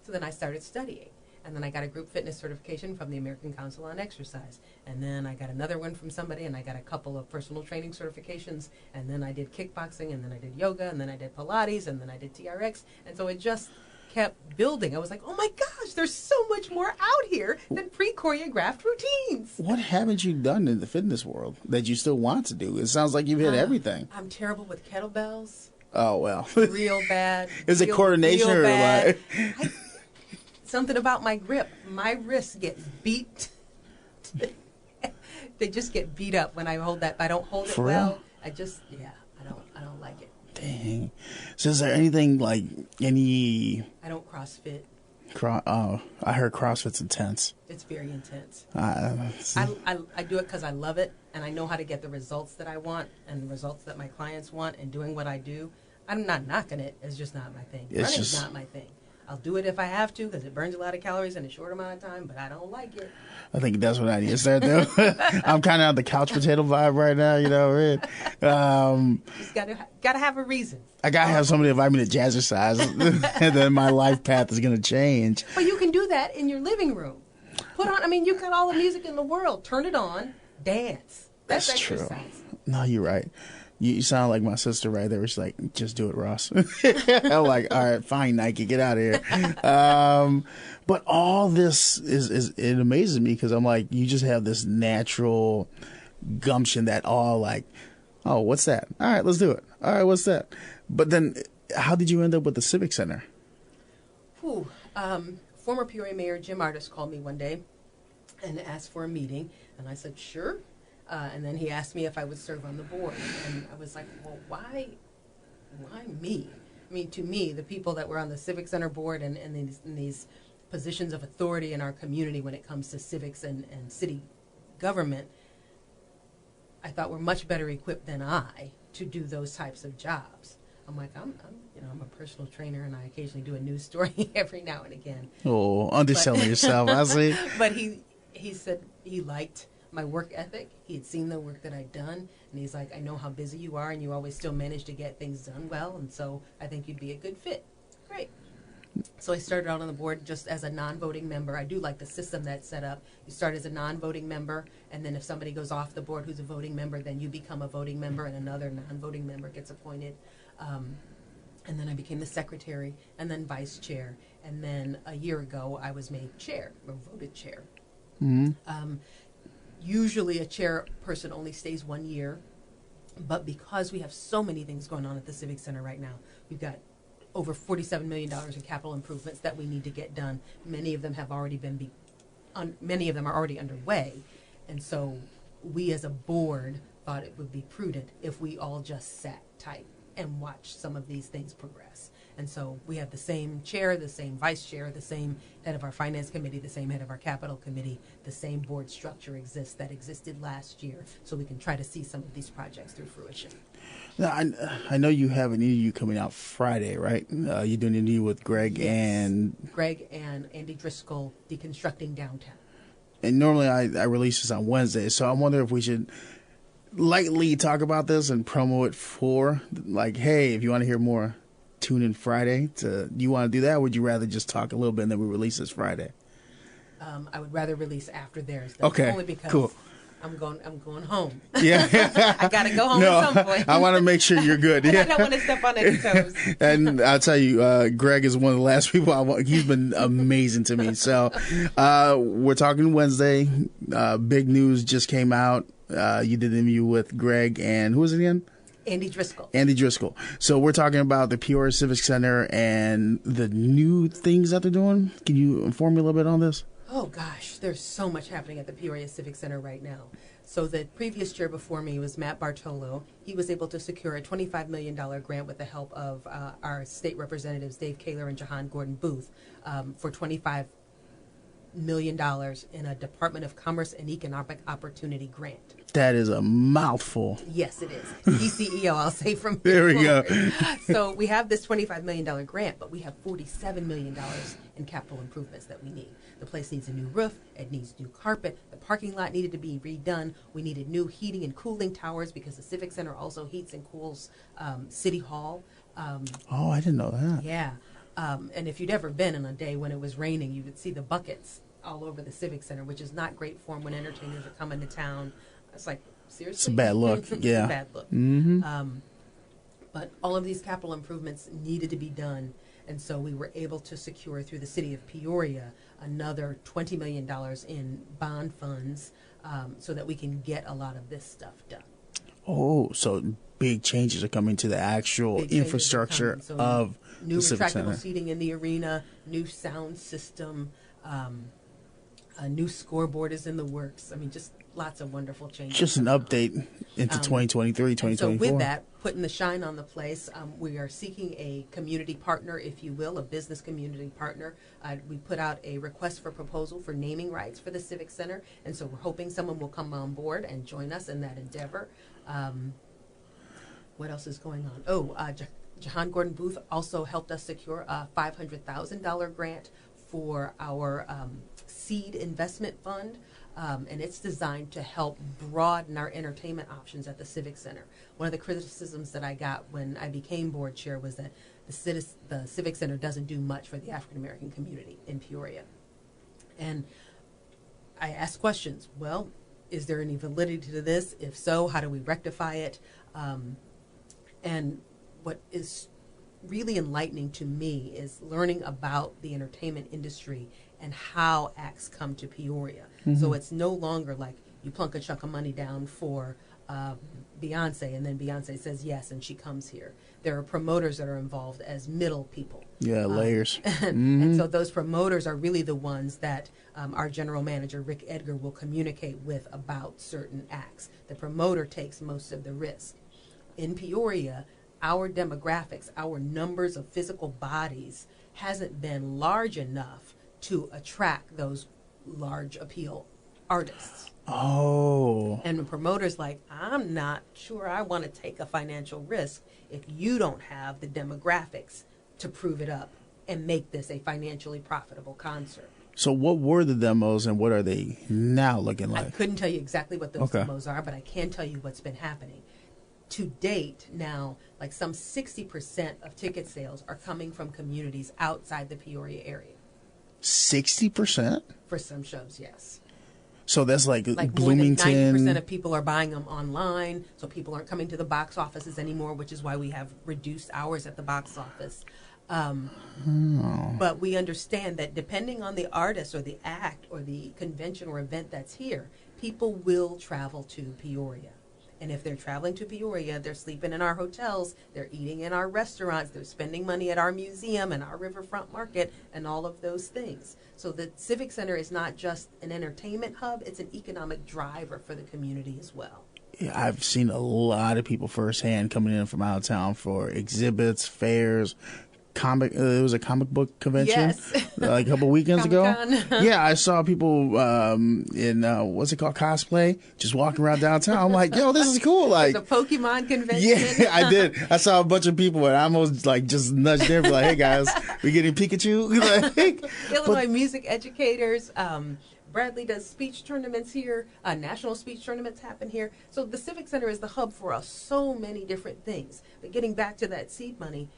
So then I started studying. And then I got a group fitness certification from the American Council on Exercise. And then I got another one from somebody, and I got a couple of personal training certifications. And then I did kickboxing, and then I did yoga, and then I did Pilates, and then I did TRX. And so it just kept building. I was like, oh my gosh, there's so much more out here than pre-choreographed routines. What haven't you done in the fitness world that you still want to do? It sounds like you've hit everything. I'm terrible with kettlebells. Oh, well. Real bad. Is it coordination real or bad. like... Something about my grip. My wrists get beat. They just get beat up when I hold that. If I don't hold it For well, real? I don't like it. Dang. So is there anything like any... I don't CrossFit. I heard CrossFit's intense. It's very intense. I I do it because I love it, and I know how to get the results that I want and the results that my clients want, and doing what I do. I'm not knocking it. It's just not my thing. Running's not my thing. I'll do it if I have to, because it burns a lot of calories in a short amount of time, but I don't like it. I think that's what I need to start doing. I'm kind of on the couch potato vibe right now, you know what I mean? Just gotta have a reason. I got to have somebody invite me to Jazzercise, and then my life path is going to change. But you can do that in your living room. You've got all the music in the world. Turn it on, dance. That's exercise. True. No, you're right. You sound like my sister right there. She's like, just do it, Ross. I'm like, all right, fine, Nike, get out of here. But all this it amazes me, because I'm like, you just have this natural gumption that all like, oh, what's that? All right, let's do it. All right, what's that? But then how did you end up with the Civic Center? Former Peoria Mayor Jim Artis called me one day and asked for a meeting, and I said, sure. And then he asked me if I would serve on the board. And I was like, well, why me? I mean, to me, the people that were on the Civic Center board and these positions of authority in our community when it comes to civics and city government, I thought were much better equipped than I to do those types of jobs. I'm like, I'm a personal trainer, and I occasionally do a news story every now and again. Oh, underselling yourself, I see. But he said he liked my work ethic. He had seen the work that I'd done, and he's like, I know how busy you are, and you always still manage to get things done well, and so I think you'd be a good fit. Great. So I started out on the board just as a non-voting member. I do like the system that's set up. You start as a non-voting member, and then if somebody goes off the board who's a voting member, then you become a voting member, and another non-voting member gets appointed. And then I became the secretary, and then vice chair. And then a year ago, I was made chair, or voted chair. Usually a chairperson only stays 1 year, but because we have so many things going on at the Civic Center right now, we've got over $47 million in capital improvements that we need to get done. Many of them have already many of them are already underway. And so we as a board thought it would be prudent if we all just sat tight and watched some of these things progress. And so we have the same chair, the same vice chair, the same head of our finance committee, the same head of our capital committee, the same board structure exists that existed last year, so we can try to see some of these projects through fruition. Now, I know you have an interview coming out Friday, right? You're doing an interview with Greg and Andy Driscoll, Deconstructing Downtown. And normally I release this on Wednesday, so I wonder if we should lightly talk about this and promo it for, like, hey, if you want to hear more, tune in Friday. Do you want to do that, or would you rather just talk a little bit and then we release this Friday? I would rather release after theirs. Okay, only because cool. I'm going home. Yeah. I got to go home at some point. I want to make sure you're good. I don't want to step on any toes. And I'll tell you, Greg is one of the last people he's been amazing to me. So we're talking Wednesday. Big news just came out. You did an interview with Greg and who was it again? Andy Driscoll. Andy Driscoll. So we're talking about the Peoria Civic Center and the new things that they're doing. Can you inform me a little bit on this? Oh, gosh, there's so much happening at the Peoria Civic Center right now. So the previous chair before me was Matt Bartolo. He was able to secure a $25 million grant with the help of our state representatives, Dave Kaler and Jahan Gordon Booth, for $25 million in a Department of Commerce and Economic Opportunity grant. That is a mouthful. Yes, it is. DCEO, I'll say from here. There we forward. go. So we have this $25 million grant, but we have $47 million in capital improvements that we need. The place needs a new roof. It needs new carpet. The parking lot needed to be redone. We needed new heating and cooling towers because the Civic Center also heats and cools City Hall. Oh, I didn't know that. Yeah. And if you'd ever been on a day when it was raining, you would see the buckets all over the Civic Center, which is not great form when entertainers are coming to town. It's like, seriously? It's a bad look. Yeah. It's a bad look. Mm-hmm. But all of these capital improvements needed to be done. And so we were able to secure through the city of Peoria another $20 million in bond funds so that we can get a lot of this stuff done. Oh, so big changes are coming to the actual infrastructure of new the Civic Center. New retractable seating in the arena, new sound system, a new scoreboard is in the works. I mean, just lots of wonderful changes. Just an update into 2023, 2024. So with that, putting the shine on the place, we are seeking a community partner, if you will, a business community partner. We put out a request for proposal for naming rights for the Civic Center, and so we're hoping someone will come on board and join us in that endeavor. What else is going on? Oh, Jahan Gordon Booth also helped us secure a $500,000 grant for our seed investment fund. And it's designed to help broaden our entertainment options at the Civic Center. One of the criticisms that I got when I became board chair was that the Civic Center doesn't do much for the African American community in Peoria. And I asked questions. Well, is there any validity to this? If so, how do we rectify it? And what is really enlightening to me is learning about the entertainment industry and how acts come to Peoria. Mm-hmm. So it's no longer like you plunk a chunk of money down for Beyonce, and then Beyonce says yes, and she comes here. There are promoters that are involved as middle people. Yeah, layers. And so those promoters are really the ones that our general manager, Rick Edgar, will communicate with about certain acts. The promoter takes most of the risk. In Peoria, our demographics, our numbers of physical bodies hasn't been large enough to attract those large appeal artists. Oh. And the promoter's like, I'm not sure I want to take a financial risk if you don't have the demographics to prove it up and make this a financially profitable concert. So what were the demos and what are they now looking I like? couldn't tell you exactly what those demos are, but I can tell you what's been happening. To date, now, like some 60% of ticket sales are coming from communities outside the Peoria area. 60%? For some shows, yes. So that's like Bloomington. More than 90% Bloomington. of people are buying them online, so people aren't coming to the box offices anymore, which is why we have reduced hours at the box office. But we understand that depending on the artist or the act or the convention or event that's here, people will travel to Peoria. And if they're traveling to Peoria, they're sleeping in our hotels, they're eating in our restaurants, they're spending money at our museum and our riverfront market and all of those things. So the Civic Center is not just an entertainment hub, it's an economic driver for the community as well. Yeah, I've seen a lot of people firsthand coming in from out of town for exhibits, fairs, it was a comic book convention like a couple weekends ago. Yeah, I saw people in what's it called, cosplay, just walking around downtown. I'm like, yo, this is cool. Like the Pokemon convention. Yeah, I did. I saw a bunch of people and I almost like just nudged them, like, hey guys, we getting Pikachu. Like, Illinois music educators. Bradley does speech tournaments here. National speech tournaments happen here. So the Civic Center is the hub for so many different things. But getting back to that seed money,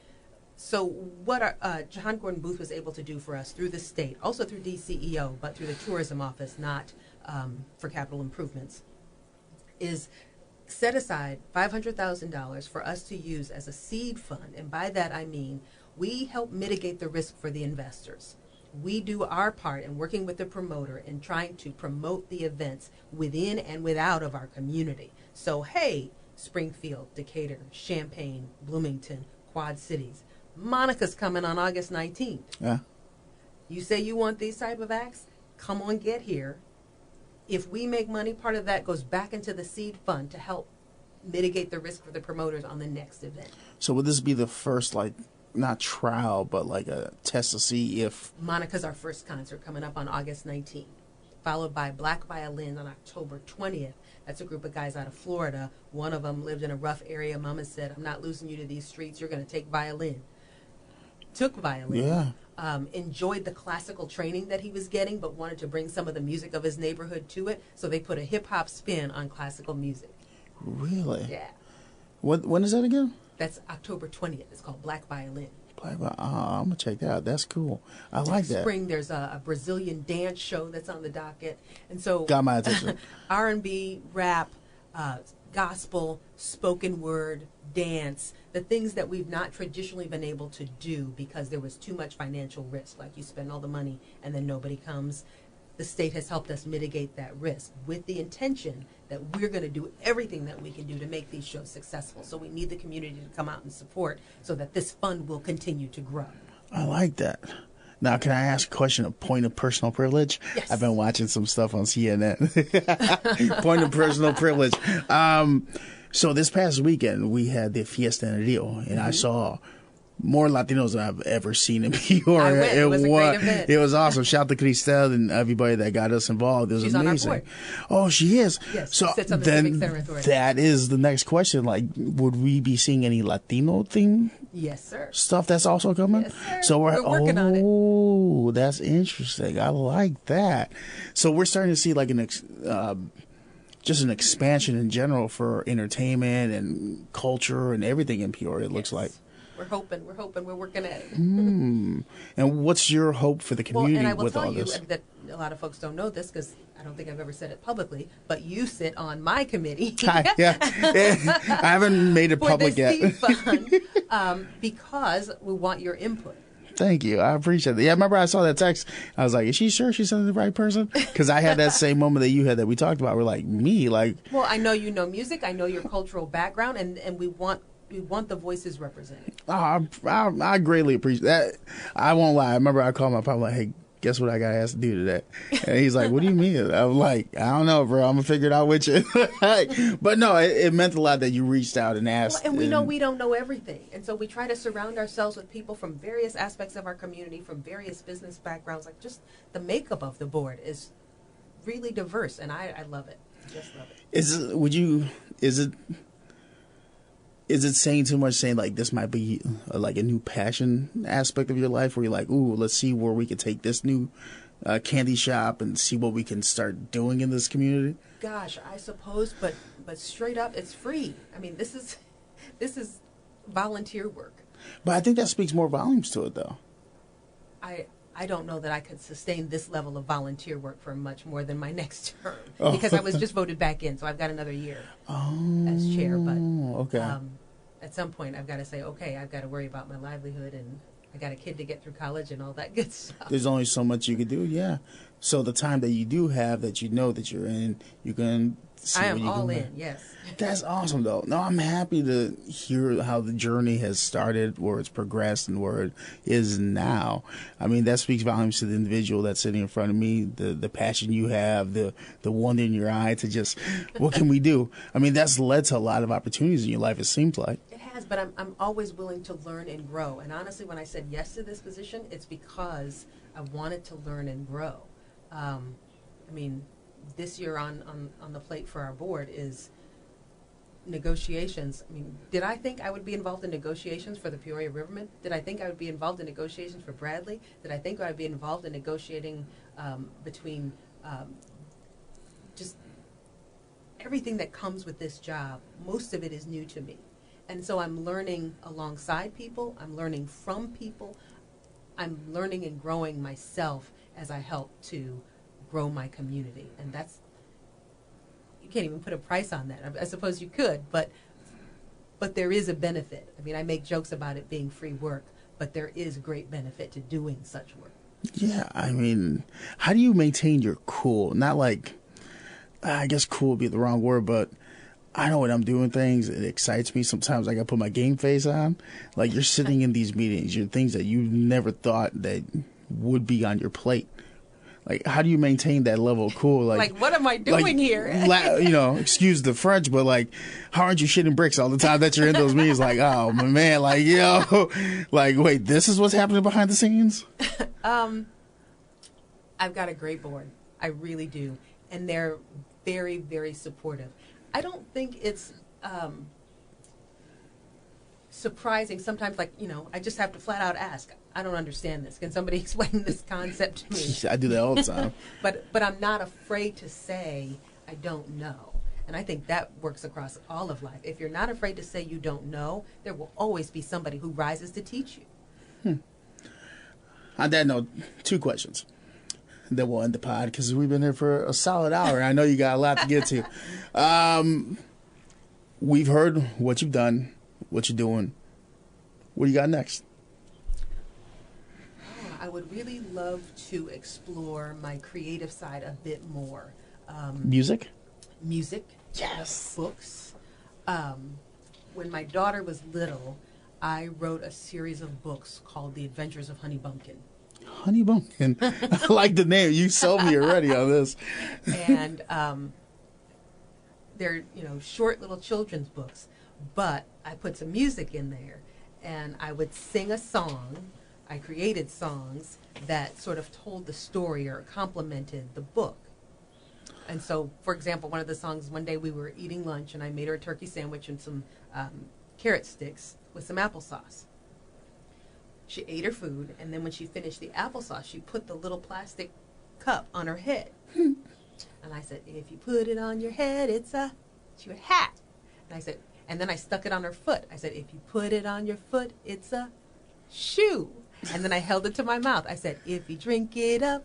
so what John Gordon Booth was able to do for us through the state, also through DCEO, but through the tourism office, not for capital improvements, is set aside $500,000 for us to use as a seed fund. And by that I mean we help mitigate the risk for the investors. We do our part in working with the promoter and trying to promote the events within and without of our community. So, hey, Springfield, Decatur, Champaign, Bloomington, Quad Cities, Monica's coming on August 19th. Yeah. You say you want these type of acts? Come on, get here. If we make money, part of that goes back into the seed fund to help mitigate the risk for the promoters on the next event. So would this be the first, like, not trial, but like a test to see if... Monica's our first concert coming up on August 19th, followed by Black Violin on October 20th. That's a group of guys out of Florida. One of them lived in a rough area. Mama said, I'm not losing you to these streets. You're going to take violin. Took violin. Yeah. Enjoyed the classical training that he was getting, but wanted to bring some of the music of his neighborhood to it. So they put a hip-hop spin on classical music. Really? Yeah. When is that again? That's October 20th. It's called Black Violin. I'm going to check that out. That's cool. I like that. Spring, there's a Brazilian dance show that's on the docket. And so got my attention. R&B, rap, gospel, spoken word, dance, the things that we've not traditionally been able to do because there was too much financial risk. Like you spend all the money and then nobody comes. The state has helped us mitigate that risk with the intention that we're going to do everything that we can do to make these shows successful. So we need the community to come out and support so that this fund will continue to grow. I like that. Now, can I ask a question, a point of personal privilege? Yes. I've been watching some stuff on CNN. Point of personal privilege. So this past weekend, we had the Fiesta en Rio, and I saw more Latinos than I've ever seen in Peoria. I went. It was a great event. It was awesome. Shout out to Cristel and everybody that got us involved. It was She's amazing. on our board. Oh, she is. Yes, so she sits on the then Civic Center Authority. that is the next question. Like, would we be seeing any Latino theme Yes, sir. stuff that's also coming? Yes, sir. So we're working on it. Oh, that's interesting. I like that. So we're starting to see like just an expansion in general for entertainment and culture and everything in Peoria. It looks like. We're hoping, we're working at it. And what's your hope for the community and I will with tell all you this? that a lot of folks don't know this because I don't think I've ever said it publicly, but you sit on my committee. Yeah. I haven't made it for public the yet. seed fund, because we want your input. Thank you. I appreciate it. Yeah, I remember I saw that text. I was like, is she sure she's sending the right person? Because I had that same moment that you had that we talked about. We're like, me? Like, well, I know you know music. I know your cultural background, and we want the voices represented. Oh, I greatly appreciate that. I won't lie. I remember I called my pop like, hey, guess what I got asked to do today? And he's like, what do you mean? I'm like, I don't know, bro. I'm going to figure it out with you. But no, it meant a lot that you reached out and asked. Well, and we know we don't know everything. And so we try to surround ourselves with people from various aspects of our community, from various business backgrounds. Like just the makeup of the board is really diverse. And I love it. Just love it. Is it saying too much, saying like this might be like a new passion aspect of your life where you're like, ooh, let's see where we can take this new candy shop and see what we can start doing in this community? Gosh, I suppose, but straight up, it's free. I mean, this is volunteer work. But I think that speaks more volumes to it, though. I don't know that I could sustain this level of volunteer work for much more than my next term Oh. because I was just voted back in, so I've got another year as chair. But okay. at some point, I've got to say, okay, I've got to worry about my livelihood, and I got a kid to get through college and all that good stuff. There's only so much you could do, yeah. So the time that you do have that you know that you're in, you can see I what am you all can in, yes. That's awesome, though. No, I'm happy to hear how the journey has started, where it's progressed, and where it is now. I mean, that speaks volumes to the individual that's sitting in front of me, the passion you have, the wonder in your eye to just, what can we do? I mean, that's led to a lot of opportunities in your life, it seems like. It has, but I'm always willing to learn and grow. And honestly, when I said yes to this position, it's because I wanted to learn and grow. I mean, this year on the plate for our board is negotiations. I mean, did I think I would be involved in negotiations for the Peoria Rivermen? Did I think I would be involved in negotiations for Bradley? Did I think I would be involved in negotiating between just everything that comes with this job? Most of it is new to me. And so I'm learning alongside people. I'm learning from people. I'm learning and growing myself as I help to grow my community. And that's, you can't even put a price on that. I suppose you could, but there is a benefit. I mean, I make jokes about it being free work, but there is great benefit to doing such work. Yeah, I mean, how do you maintain your cool? Not like, I guess cool would be the wrong word, but I know when I'm doing things, it excites me. Sometimes I got to put my game face on. Like, you're sitting in these meetings, you're things that you never thought that would be on your plate. Like, how do you maintain that level of cool? Like what am I doing here? Excuse the French, but like, how aren't you shitting bricks all the time that you're in those meetings? Like, oh, man, like, like, wait, this is what's happening behind the scenes? I've got a great board. I really do. And they're very, very supportive. I don't think it's surprising. Sometimes, like, I just have to flat out ask, I don't understand this. Can somebody explain this concept to me? I do that all the time. But I'm not afraid to say I don't know. And I think that works across all of life. If you're not afraid to say you don't know, there will always be somebody who rises to teach you. On that note, 2 questions. Then we'll end the pod because we've been here for a solid hour. I know you got a lot to get to. We've heard what you've done, what you're doing. What do you got next? I would really love to explore my creative side a bit more. Music? Music. Yes. Books. When my daughter was little, I wrote a series of books called The Adventures of Honey Bumpkin. Honey Bumpkin. I like the name. You sold me already on this. And they're, short little children's books. But I put some music in there, and I would sing a song. I created songs that sort of told the story or complemented the book. And so, for example, one of the songs, one day we were eating lunch, and I made her a turkey sandwich and some carrot sticks with some applesauce. She ate her food, and then when she finished the applesauce, she put the little plastic cup on her head. And I said, if you put it on your head, it's a hat. And I said, and then I stuck it on her foot. I said, if you put it on your foot, it's a shoe. And then I held it to my mouth. I said, if you drink it up,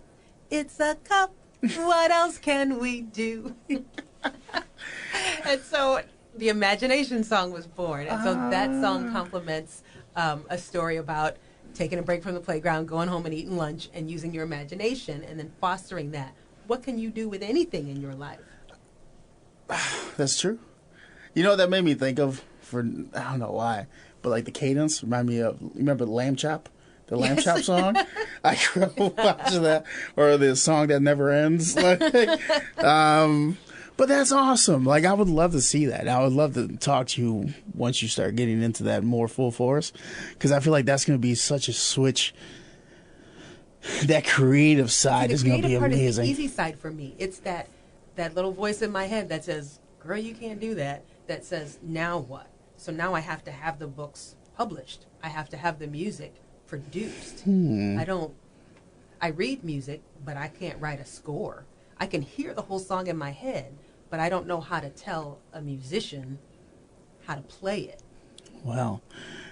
it's a cup. What else can we do? And so the imagination song was born. And so that song complements a story about taking a break from the playground, going home and eating lunch, and using your imagination, and then fostering that. What can you do with anything in your life? That's true. That made me think of, I don't know why, but like the cadence remind me of, you remember Lamb Chop? The Lamb Chop song? I grew up watching that. Or the song that never ends. But that's awesome. Like, I would love to see that. I would love to talk to you once you start getting into that more full force. Because I feel like that's going to be such a switch. That creative side is going to be amazing. The creative part is the easy side for me. It's that little voice in my head that says, girl, you can't do that. That says, now what? So now I have to have the books published. I have to have the music produced. I don't I read music, but I can't write a score. I can hear the whole song in my head, but I don't know how to tell a musician how to play it. Well,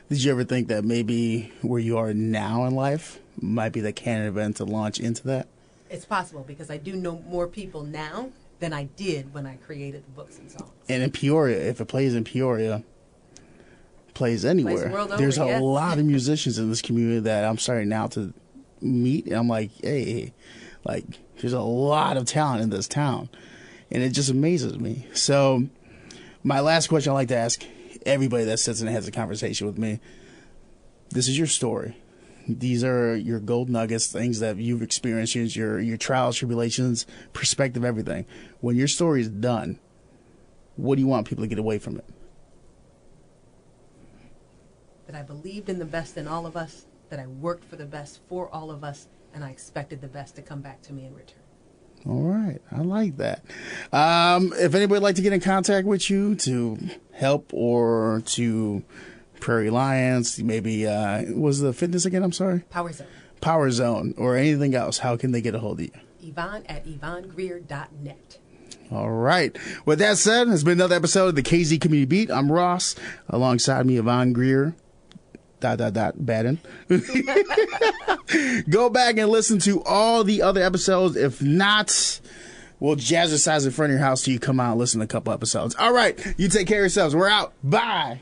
did you ever think that maybe where you are now in life might be the candidate event to launch into that? It's possible because I do know more people now than I did when I created the books and songs. And in Peoria, if it plays in Peoria, plays anywhere. Plays the world over, There's a yes. lot of musicians in this community that I'm starting now to meet, and I'm like, hey, like, there's a lot of talent in this town, and it just amazes me. So my last question I like to ask everybody that sits and has a conversation with me, this is your story. These are your gold nuggets, things that you've experienced, your trials, tribulations, perspective, everything. When your story is done, what do you want people to get away from it? That I believed in the best in all of us, that I worked for the best for all of us, and I expected the best to come back to me in return. All right. I like that. If anybody would like to get in contact with you to help or to Prairie Lions, maybe, what was the fitness again? I'm sorry? Power Zone. Power Zone or anything else, how can they get a hold of you? Yvonne at YvonneGreer.net. All right. With that said, it's been another episode of the KZ Community Beat. I'm Ross. Alongside me, Yvonne Greer Batton. Go back and listen to all the other episodes. If not, we'll jazzercise in front of your house till you come out and listen to a couple episodes. All right. You take care of yourselves. We're out. Bye.